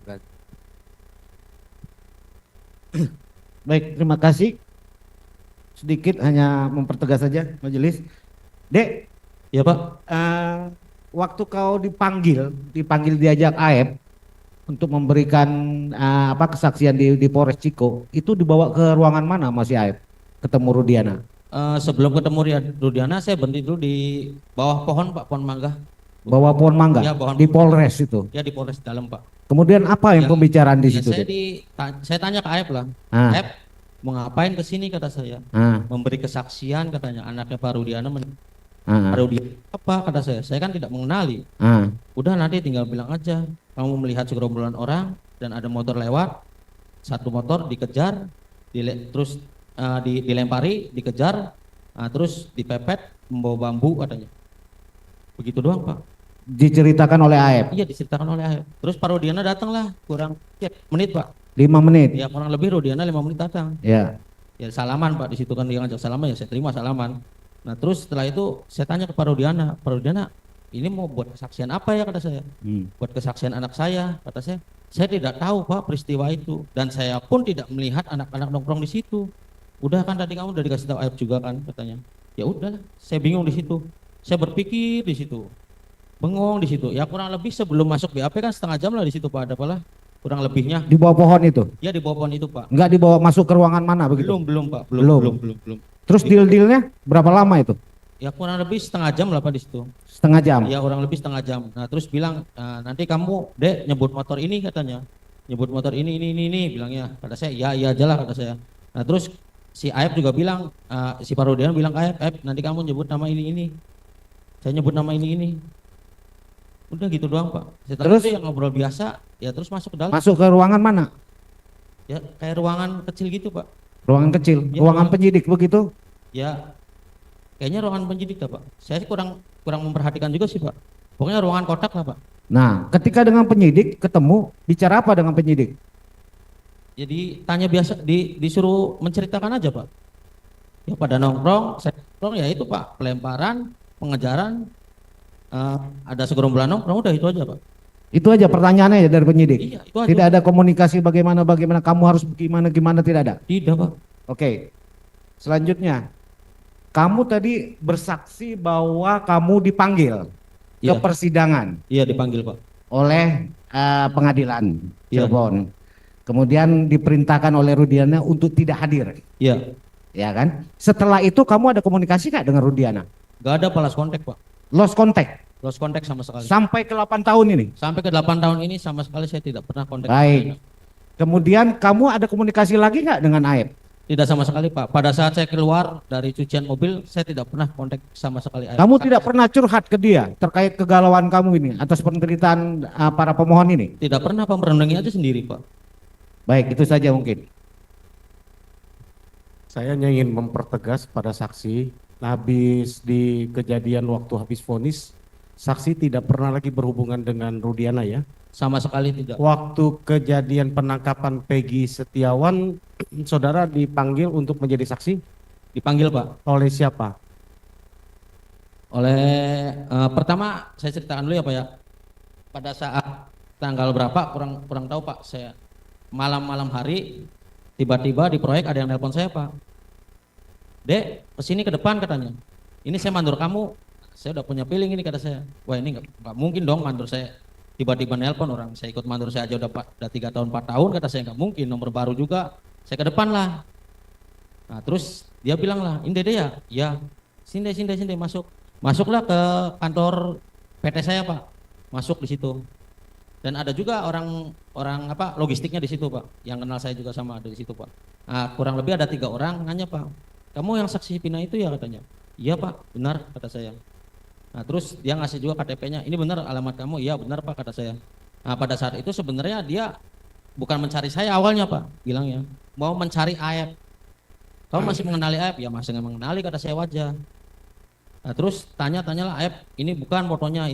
Baik, terima kasih. Sedikit hanya mempertegas saja majelis. Dek, ya Pak. Waktu kau dipanggil diajak AF untuk memberikan kesaksian di Polres Ciko, itu dibawa ke ruangan mana Mas AF? Ketemu Rudiana? Sebelum ketemu Rudiana, saya berhenti dulu di bawah pohon Pak, pohon mangga. Bawah pohon mangga? Ya, pohon di Polres itu? Ya di Polres dalam Pak. Kemudian apa yang pembicaraan di situ? Saya tanya ke AF lah. AF mau ngapain ke sini kata saya? Memberi kesaksian katanya anaknya Pak Rudiana. Rudiana apa kata saya? Saya kan tidak mengenali. Udah nanti tinggal bilang aja. Kamu melihat segerombolan orang dan ada motor lewat, satu motor dikejar, terus dilempari, dikejar, terus dipepet, membawa bambu katanya. Begitu doang Pak. Diceritakan oleh AF? Iya diceritakan oleh AF. Terus Pak Rudiana datanglah kurang menit Pak. 5 menit? Ya kurang lebih Rudiana 5 menit datang. Ya. Ya salaman Pak, di situ kan dia ngajak salaman, ya saya terima salaman. Nah terus setelah itu saya tanya ke Pak Rudiana, ini mau buat kesaksian apa ya kata saya? Buat kesaksian anak saya, kata saya tidak tahu Pak peristiwa itu dan saya pun tidak melihat anak-anak nongkrong di situ. Udah kan tadi kamu udah dikasih tahu AF juga kan katanya. Ya udah, saya bingung di situ. Saya berpikir di situ. Bengong di situ. Ya kurang lebih sebelum masuk BAP kan setengah jam lah di situ Pak, ada apalah kurang lebihnya. Di bawah pohon itu? Ya di bawah pohon itu Pak. Enggak dibawa masuk ke ruangan mana begitu? Belum Pak, belum. Terus deal-dealnya berapa lama itu? Ya kurang lebih setengah jam lah Pak di situ. Setengah jam? Ya kurang lebih setengah jam. Nah terus bilang nanti kamu Dek nyebut motor ini katanya. Nyebut motor ini bilangnya. Kata saya iya aja lah kata saya. Nah terus si AF juga bilang, si Pak Rudiana bilang AF nanti kamu nyebut nama ini. Saya nyebut nama ini. Udah gitu doang Pak. Setelah itu yang ngobrol biasa, ya terus masuk ke dalam. Masuk ke ruangan mana? Ya kayak ruangan kecil gitu Pak. Ruangan kecil? Ya, ruangan penyidik begitu? Ya kayaknya ruangan penyidik Pak. Saya sih kurang memperhatikan juga sih Pak. Pokoknya ruangan kotak lah Pak. Nah ketika dengan penyidik ketemu, bicara apa dengan penyidik? Jadi tanya biasa, disuruh menceritakan aja Pak. Ya pada nongkrong, saya nongkrong ya itu Pak, pelemparan, pengejaran, ada segerombolan nongkrong, udah itu aja Pak. Itu aja pertanyaannya ya dari penyidik? Iya, itu aja. Tidak ada komunikasi bagaimana kamu harus gimana tidak ada? Tidak Pak. Oke. Selanjutnya, kamu tadi bersaksi bahwa kamu dipanggil ke persidangan. Iya dipanggil Pak. Oleh pengadilan Cirebon. Kemudian diperintahkan oleh Rudiana untuk tidak hadir. Iya. Ya kan? Setelah itu kamu ada komunikasi nggak dengan Rudiana? Gak ada Pak, lost contact Pak. Lost contact? Lost contact sama sekali. Sampai ke 8 tahun ini? Sampai ke 8 tahun ini sama sekali saya tidak pernah kontak. Baik. Kemudian kamu ada komunikasi lagi nggak dengan AF? Tidak sama sekali Pak. Pada saat saya keluar dari cucian mobil, saya tidak pernah kontak sama sekali. Kamu tidak pernah curhat ke dia terkait kegalauan kamu ini atas penderitaan para pemohon ini? Tidak pernah Pak, merenungi aja sendiri Pak. Baik, itu saja mungkin. Saya hanya ingin mempertegas pada saksi, habis di kejadian waktu habis vonis, saksi tidak pernah lagi berhubungan dengan Rudiana ya? Sama sekali tidak. Waktu kejadian penangkapan Peggy Setiawan, saudara dipanggil untuk menjadi saksi? Dipanggil Pak. Oleh siapa? Oleh pertama saya ceritakan dulu ya Pak ya. Pada saat tanggal berapa kurang tahu Pak. Saya malam hari tiba-tiba di proyek ada yang nelpon saya Pak. Dek, kesini ke depan katanya. Ini saya mandor kamu. Saya udah punya feeling ini kata saya. Wah ini nggak mungkin dong mandor saya. Tiba-tiba nelpon orang, saya ikut mandor saya aja udah 3 tahun 4 tahun kata saya, nggak mungkin, nomor baru juga, saya ke depan lah. Nah terus dia bilang lah, ini Dede ya? Ya, sini masuklah ke kantor PT saya Pak, masuk di situ. Dan ada juga orang logistiknya di situ Pak, yang kenal saya juga sama ada di situ Pak. Nah kurang lebih ada 3 orang nanya Pak, kamu yang saksi pindah itu ya katanya? Iya Pak, benar kata saya. Nah terus dia ngasih juga KTP-nya, ini benar alamat kamu? Iya benar Pak kata saya. Nah pada saat itu sebenarnya dia bukan mencari saya awalnya Pak, bilangnya mau mencari Aep. Kamu masih mengenali Aep? Ya masih nggak mengenali kata saya wajah. Nah terus tanyalah Aep, ini bukan fotonya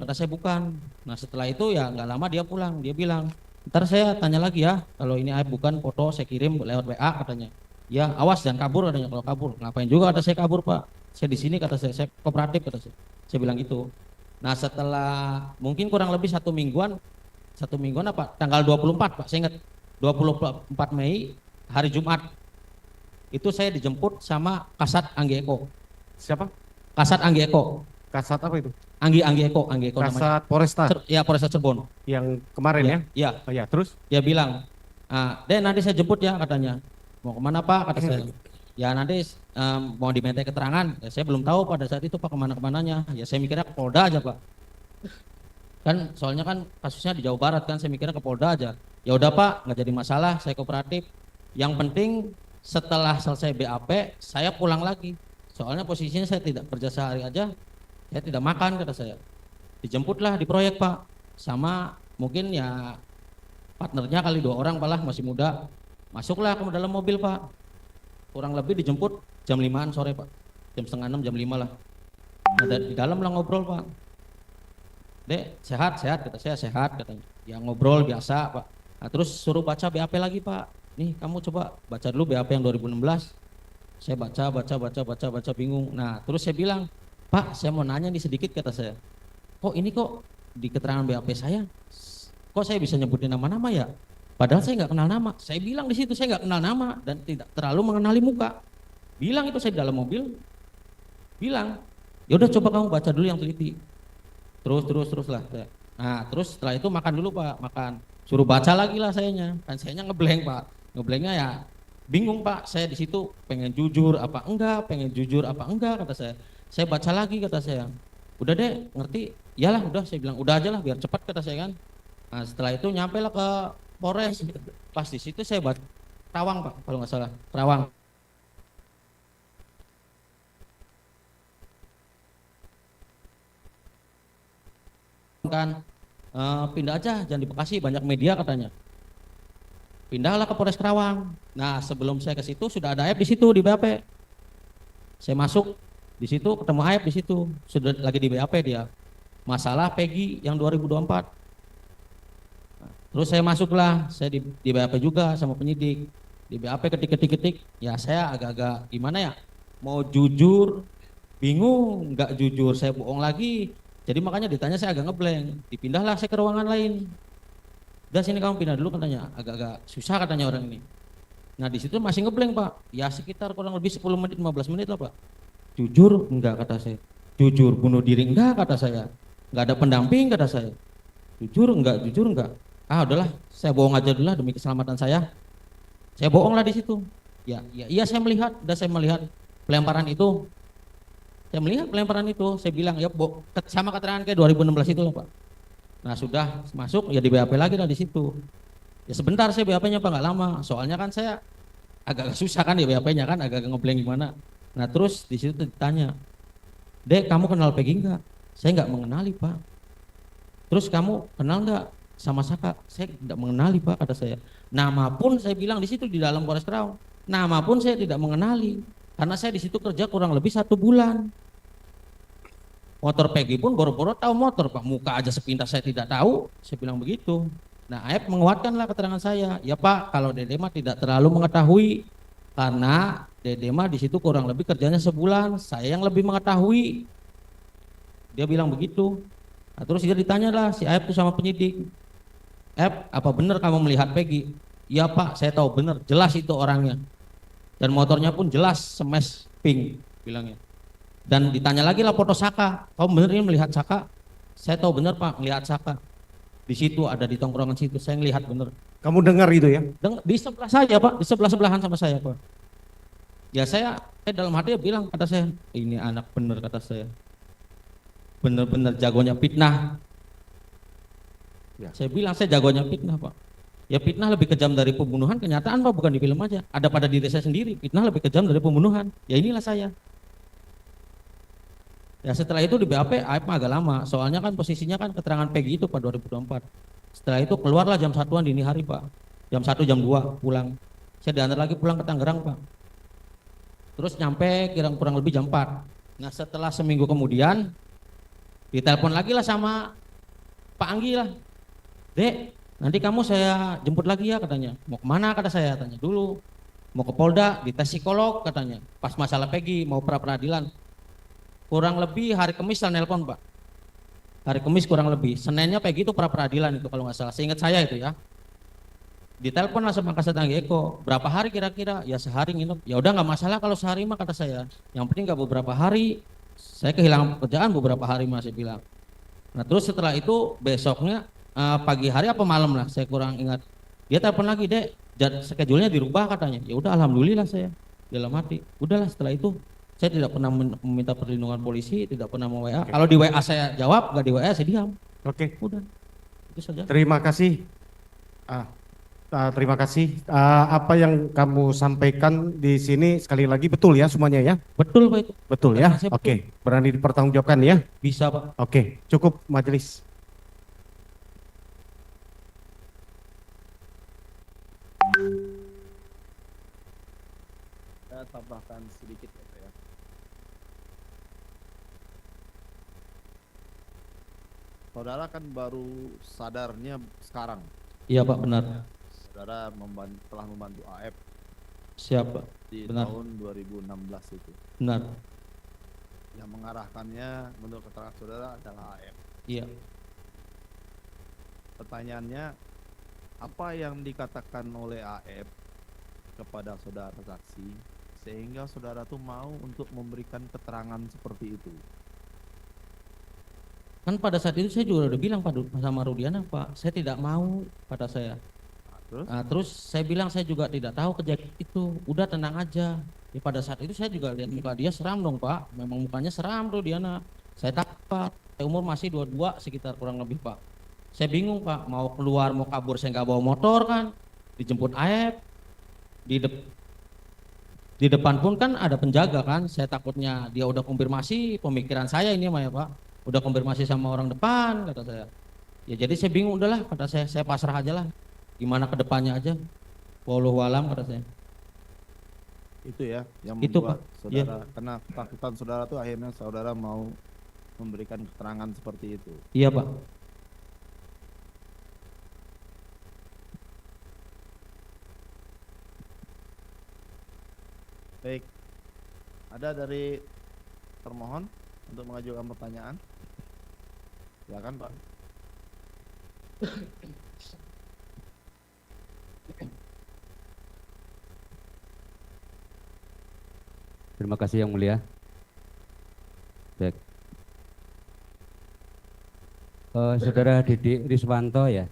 kata saya bukan. Nah setelah itu ya nggak lama dia pulang, dia bilang ntar saya tanya lagi ya, kalau ini Aep bukan foto saya kirim lewat WA katanya. Ya awas jangan kabur katanya, kalau kabur ngapain juga kata saya kabur Pak. Saya di sini kata saya kooperatif kata saya. Saya bilang gitu. Nah setelah mungkin kurang lebih 1 mingguan apa tanggal 24 Pak, saya ingat 24 Mei hari Jumat itu saya dijemput sama Kasat Anggi Eko. Siapa? Kasat Anggi Eko. Kasat apa itu? Anggi Eko Kasat namanya. Polresta? Ya Polresta Cirebon. Yang kemarin ya? Ya. Oh, ya terus? Dia bilang, Dek nanti saya jemput ya katanya. Mau kemana Pak kata saya. Ya nanti mau diminta keterangan, ya saya belum tahu pada saat itu Pak kemananya, ya saya mikirnya ke Polda aja Pak. Kan soalnya kan kasusnya di Jawa Barat kan, saya mikirnya ke Polda aja. Ya udah Pak, nggak jadi masalah, saya kooperatif. Yang penting setelah selesai BAP, saya pulang lagi. Soalnya posisinya saya tidak kerja sehari aja, saya tidak makan kata saya. Dijemputlah di proyek Pak, sama mungkin ya partnernya kali 2 orang Pak lah, masih muda. Masuklah ke dalam mobil Pak. Kurang lebih dijemput jam 5-an sore Pak, jam 5:30 jam 5 lah. Nah, di dalam lah ngobrol Pak. Dek sehat kata saya, sehat katanya. Ya ngobrol biasa Pak. Nah, terus suruh baca BAP lagi Pak. Nih kamu coba baca dulu BAP yang 2016. Saya baca bingung. Nah terus saya bilang, Pak saya mau nanya nih sedikit kata saya. Kok ini kok di keterangan BAP saya, kok saya bisa nyebutin nama-nama ya? Padahal saya nggak kenal nama. Saya bilang di situ saya nggak kenal nama dan tidak terlalu mengenali muka. Bilang itu saya di dalam mobil. Bilang, ya udah coba kamu baca dulu yang teliti. Terus lah. Nah terus setelah itu makan dulu Pak, makan. Suruh baca lagi lah sayanya. Kan sayanya ngeblank Pak. Ngeblanknya ya bingung Pak. Saya di situ pengen jujur apa enggak kata saya. Saya baca lagi kata saya. Udah deh ngerti. Iyalah udah saya bilang udah aja lah biar cepat kata saya kan. Nah setelah itu nyampe lah ke Polres, pas di situ saya buat Rawang Pak, kalau nggak salah, Rawang. Kan pindah aja, jangan di Bekasi, banyak media katanya. Pindahlah ke Polres Kerawang. Nah sebelum saya ke situ sudah ada Aep di situ di BAP. Saya masuk di situ ketemu Aep di situ, sudah lagi di BAP dia. Masalah Peggy yang 2024. Terus saya masuklah, saya di BAP juga sama penyidik. Di BAP ketik, ya saya agak-agak gimana ya, mau jujur, bingung, nggak jujur, saya bohong lagi. Jadi makanya ditanya saya agak ngeblank, dipindahlah saya ke ruangan lain. Udah sini kamu pindah dulu katanya, agak-agak susah katanya orang ini. Nah di situ masih ngeblank Pak, ya sekitar kurang lebih 10 menit, 15 menit lah Pak. Jujur enggak kata saya, jujur bunuh diri enggak kata saya, nggak ada pendamping kata saya. Jujur enggak. Udahlah, saya bohong aja dulu lah demi keselamatan saya. Saya bohong lah di situ. Iya saya melihat pelemparan itu. Saya melihat pelemparan itu, saya bilang ya sama keterangan kayak 2016 itu loh Pak. Nah sudah masuk ya di BAP lagi lah di situ. Ya sebentar saya BAP-nya Pak, nggak lama. Soalnya kan saya agak susah kan ya BAP-nya kan, agak ngeblank gimana. Nah terus di situ ditanya, Dek kamu kenal Peggy enggak? Saya enggak mengenali Pak. Terus kamu kenal enggak sama Saka? Saya tidak mengenali Pak, kata saya. Nama pun saya bilang di situ di dalam Polres Kerawang, nama pun saya tidak mengenali karena saya di situ kerja kurang lebih 1 bulan. Motor Peggy pun boro-boro tahu motor Pak, muka aja sepintas saya tidak tahu, saya bilang begitu. Nah Aep menguatkanlah keterangan saya, ya Pak kalau Dede mah tidak terlalu mengetahui karena Dede mah di situ kurang lebih kerjanya sebulan, saya yang lebih mengetahui. Dia bilang begitu. Nah, terus dia ditanya lah si Aep tuh sama penyidik, Aep apa benar kamu melihat Peggy? Iya Pak saya tahu benar, jelas itu orangnya. Dan motornya pun jelas smash pink bilangnya. Dan ditanya lagi lah foto Saka, kamu bener ini melihat Saka? Saya tahu benar Pak melihat Saka. Di situ ada di tongkrongan situ, saya ngelihat bener. Kamu dengar itu ya? Di sebelah saya Pak, di sebelah-sebelahan sama saya Pak. Ya saya dalam hati bilang, kata saya, ini anak bener kata saya. Bener-bener jagonya fitnah. Ya. Saya bilang saya jagonya fitnah Pak. Ya fitnah lebih kejam dari pembunuhan, kenyataan Pak, bukan di film aja. Ada pada diri saya sendiri, fitnah lebih kejam dari pembunuhan. Ya inilah saya. Ya setelah itu di BAP Aep agak lama, soalnya kan posisinya kan keterangan Peggy itu Pak 2024. Setelah itu keluarlah jam 1-an dini hari Pak, jam 1 jam 2 pulang. Saya diantar lagi pulang ke Tangerang Pak. Terus nyampe kurang lebih jam 4. Nah setelah seminggu kemudian ditelepon lagi lah sama Pak Anggi lah. Dek nanti kamu saya jemput lagi ya katanya. Mau kemana kata saya, tanya dulu. Mau ke Polda, dites psikolog katanya. Pas masalah Peggy mau pra peradilan. Kurang lebih hari Kamis lah nelpon Pak. Hari Kamis kurang lebih. Seninnya Peggy itu pra peradilan itu kalau nggak salah. Seingat saya itu ya. Ditelepon lah sama Kasat Anggi Eko. Berapa hari kira-kira? Ya sehari nginep. Ya udah nggak masalah kalau sehari mah kata saya. Yang penting nggak beberapa hari. Saya kehilangan pekerjaan beberapa hari masih bilang. Nah terus setelah itu besoknya pagi hari apa malam lah saya kurang ingat. Dia telepon lagi, Dek. Schedule-nya dirubah katanya. Ya udah alhamdulillah saya dalam hati. Udahlah setelah itu saya tidak pernah meminta perlindungan polisi, tidak pernah WA. Kalau di WA saya jawab, nggak di WA saya diam. Oke. Udah, itu saja. Terima kasih. Terima kasih. Apa yang kamu sampaikan di sini sekali lagi betul ya semuanya ya? Betul Pak itu. Betul ya? Oke. Berani dipertanggungjawabkan ya? Bisa Pak. Oke. Cukup majelis. Saya tambahkan sedikit ya. Saudara kan baru sadarnya sekarang. Iya Pak benar. Saudara telah membantu AF. Siapa? Di benar. tahun 2016 itu. Benar. Yang mengarahkannya menurut keterangan saudara adalah AF. Iya. Pertanyaannya, apa yang dikatakan oleh AF kepada saudara saksi sehingga saudara tuh mau untuk memberikan keterangan seperti itu? Kan pada saat itu saya juga udah bilang Pak sama Rudiana Pak, saya tidak mau kata saya. Terus saya bilang saya juga tidak tahu kejadian itu, udah tenang aja. Ya pada saat itu saya juga lihat muka dia seram dong Pak, memang mukanya seram Rudiana. Saya takut Pak, saya umur masih 22 sekitar kurang lebih Pak. Saya bingung Pak, mau keluar mau kabur saya nggak bawa motor kan, dijemput Aep. Di depan pun kan ada penjaga kan, saya takutnya dia udah konfirmasi pemikiran saya ini mah ya Pak. Udah konfirmasi sama orang depan kata saya. Ya jadi saya bingung udahlah kata saya pasrah aja lah. Gimana ke depannya aja. Wallahu alam kata saya. Itu ya yang itu, membuat Pak. saudara Ya. karena ketakutan saudara tuh akhirnya saudara mau memberikan keterangan seperti itu. Iya Pak. Baik. Ada dari termohon untuk mengajukan pertanyaan? Silakan Pak. Terima kasih Yang Mulia. Baik. Saudara Didik Riswanto ya?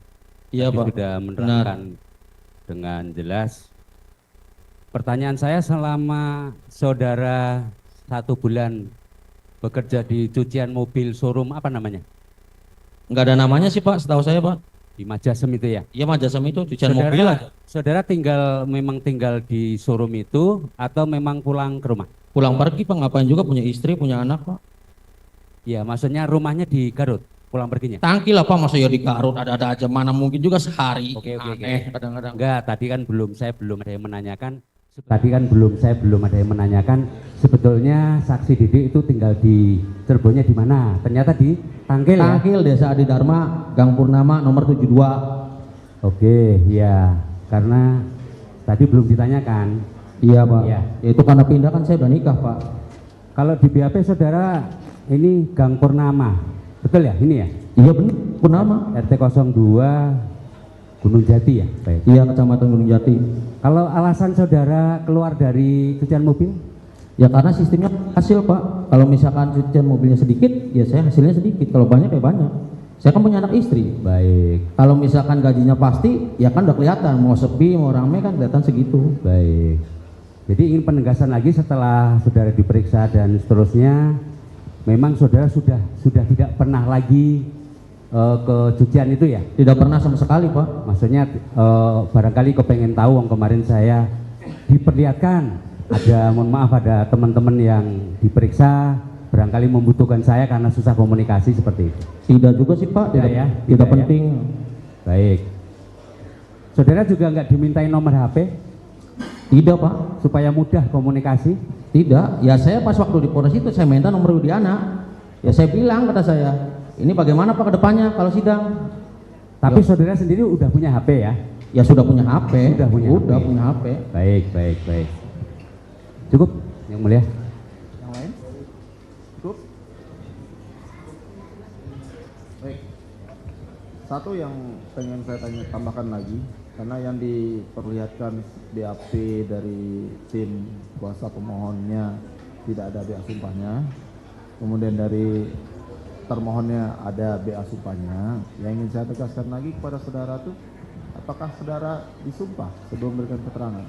Iya Pak. Sudah menerangkan dengan jelas. Pertanyaan saya, selama saudara 1 bulan bekerja di cucian mobil showroom apa namanya? Enggak ada namanya sih Pak, setahu saya Pak. di Majasem itu ya. Iya Majasem itu cucian mobil aja. Saudara memang tinggal di showroom itu atau memang pulang ke rumah? Pulang pergi Pak, ngapain juga, punya istri, punya anak Pak. Ya, maksudnya rumahnya di Garut, pulang perginya? Tangki lah Pak, masa ya di Garut ada aja, mana mungkin juga sehari. Oke. Kadang-kadang. Enggak, tadi kan saya belum ada yang menanyakan. Saya belum ada yang menanyakan sebetulnya saksi Didik itu tinggal di Cirebonnya di mana? Ternyata di Tangkil ya? Tangkil, Desa Adi Dharma, Gang Purnama nomor 72. Oke, ya. Karena tadi belum ditanyakan. Iya Pak. Iya. Ya itu karena pindah kan saya udah nikah Pak. Kalau di BAP saudara ini Gang Purnama, betul ya ini ya? Iya benar, Purnama. RT 02 Gunung Jati ya? Baik. Iya, Kecamatan Gunung Jati. Kalau alasan saudara keluar dari cucian mobil? Ya karena sistemnya hasil Pak. Kalau misalkan cucian mobilnya sedikit, ya saya hasilnya sedikit. Kalau banyak ya banyak. Saya kan punya anak istri. Baik. Kalau misalkan gajinya pasti, ya kan udah kelihatan. Mau sepi, mau rame kan kelihatan segitu. Baik. Jadi ingin penegasan lagi setelah saudara diperiksa dan seterusnya, memang saudara sudah tidak pernah lagi ke cucian itu ya? Tidak pernah sama sekali Pak. Maksudnya barangkali kepengen tahu, kemarin saya diperlihatkan ada, mohon maaf, ada teman-teman yang diperiksa barangkali membutuhkan saya karena susah komunikasi seperti itu. Tidak juga sih Pak, tidak ya, tidak penting. Ya? Baik. Saudara juga nggak dimintain nomor HP? Tidak Pak. Supaya mudah komunikasi? Tidak, ya saya pas waktu di Polres itu saya minta nomor Rudiana. Ya saya bilang, kata saya, ini bagaimana Pak ke depannya kalau sidang? Tapi ya, saudara sendiri udah punya HP ya? Ya sudah punya HP. Sudah punya HP. Baik. Cukup, Yang Mulia. Yang lain? Cukup? Baik. Satu yang pengen saya tambahkan lagi, karena yang diperlihatkan BAP dari tim kuasa pemohonnya tidak ada BA sumpahnya, kemudian dari termohonnya ada BA sumpahnya. Yang ingin saya tegaskan lagi kepada saudara tuh, apakah saudara disumpah sebelum memberikan keterangan?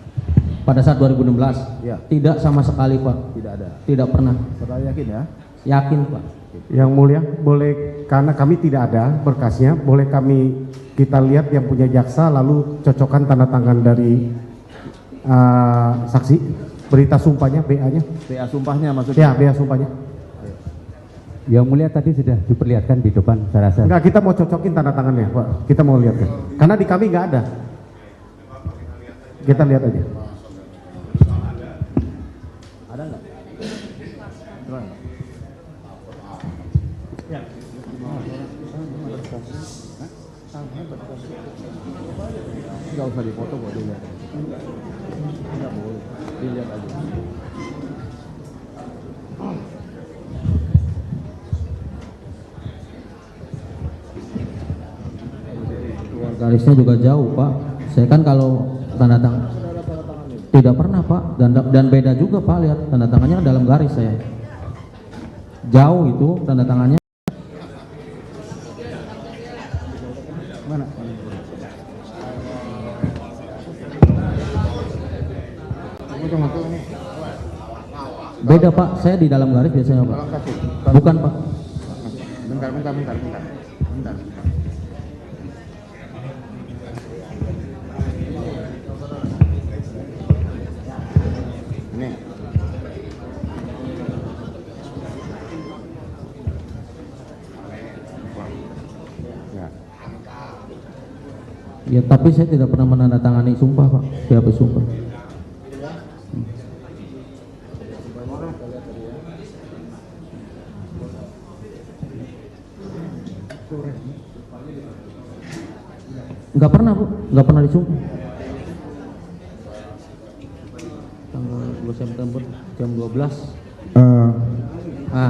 Pada saat 2016? Ya. Tidak sama sekali Pak. Tidak ada? Tidak pernah. Saudara yakin ya? Yakin Pak. Yang Mulia, boleh, karena kami tidak ada berkasnya, boleh kita lihat yang punya jaksa lalu cocokkan tanda tangan dari saksi, berita sumpahnya, BA-nya. BA sumpahnya maksudnya? Ya, BA sumpahnya. Yang Mulia tadi sudah diperlihatkan di depan, saya rasa. Enggak, kita mau cocokin tanda tangannya Pak, kita mau lihat kan. Karena di kami nggak ada. Kita lihat aja. Ada nggak? Terang. Ya. Nggak usah dipoto kok, dilihat. Nggak boleh, dilihat aja. Garisnya juga jauh Pak. Saya kan kalau tanda tangan tidak pernah Pak, dan beda juga Pak, lihat tanda tangannya dalam garis saya. Jauh itu tanda tangannya. Mana? Beda Pak, saya di dalam garis biasanya Pak. Bukan Pak. Bentar. Ya tapi saya tidak pernah menandatangani sumpah Pak, BAP sumpah. Enggak pernah Bu, enggak pernah disumpah. Tanggal 2 September jam 12.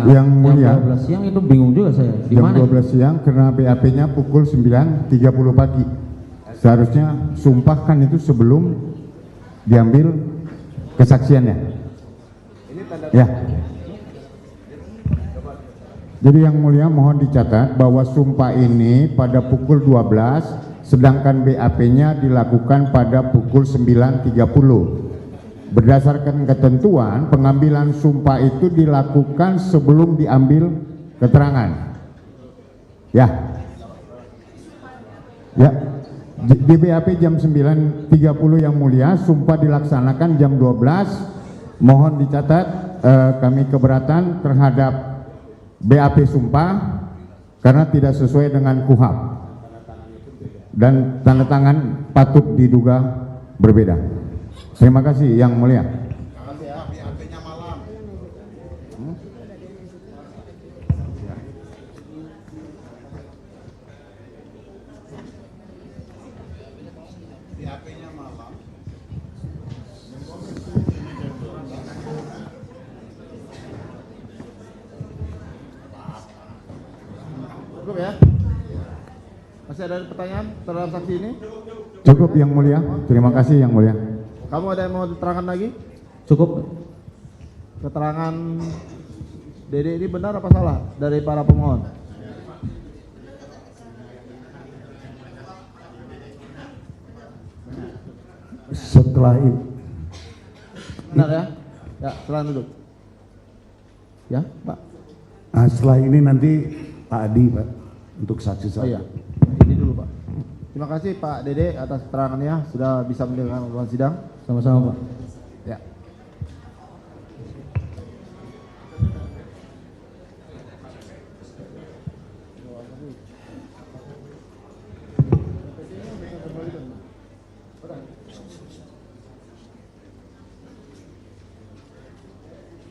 Yang Mulia, jam 12 siang itu bingung juga saya. Di jam mana? 12 siang karena BAP-nya pukul 9.30 pagi. Seharusnya sumpahkan itu sebelum diambil kesaksiannya. Ya. Jadi Yang Mulia mohon dicatat bahwa sumpah ini pada pukul 12, sedangkan BAP-nya dilakukan pada pukul 9.30. Berdasarkan ketentuan, pengambilan sumpah itu dilakukan sebelum diambil keterangan. Ya. Ya, di BAP jam 9.30 yang mulia, sumpah dilaksanakan jam 12. Mohon dicatat kami keberatan terhadap BAP sumpah karena tidak sesuai dengan KUHAP dan tanda tangan patut diduga berbeda. Terima kasih yang mulia. Cukup ya? Masih ada pertanyaan terhadap saksi ini? Cukup yang mulia. Terima kasih yang mulia. Kamu ada yang mau diterangkan lagi? Cukup. Keterangan Dede ini benar apa salah dari para pemohon? Setelah ini Benar ya? Ya, silakan duduk. Ya, Pak. setelah ini nanti Pak Adi, Pak, untuk saksi Oh saya. iya, ini dulu Pak. Terima kasih Pak Dede atas keterangannya, sudah bisa mendengarkan ruang sidang. Sama-sama Pak.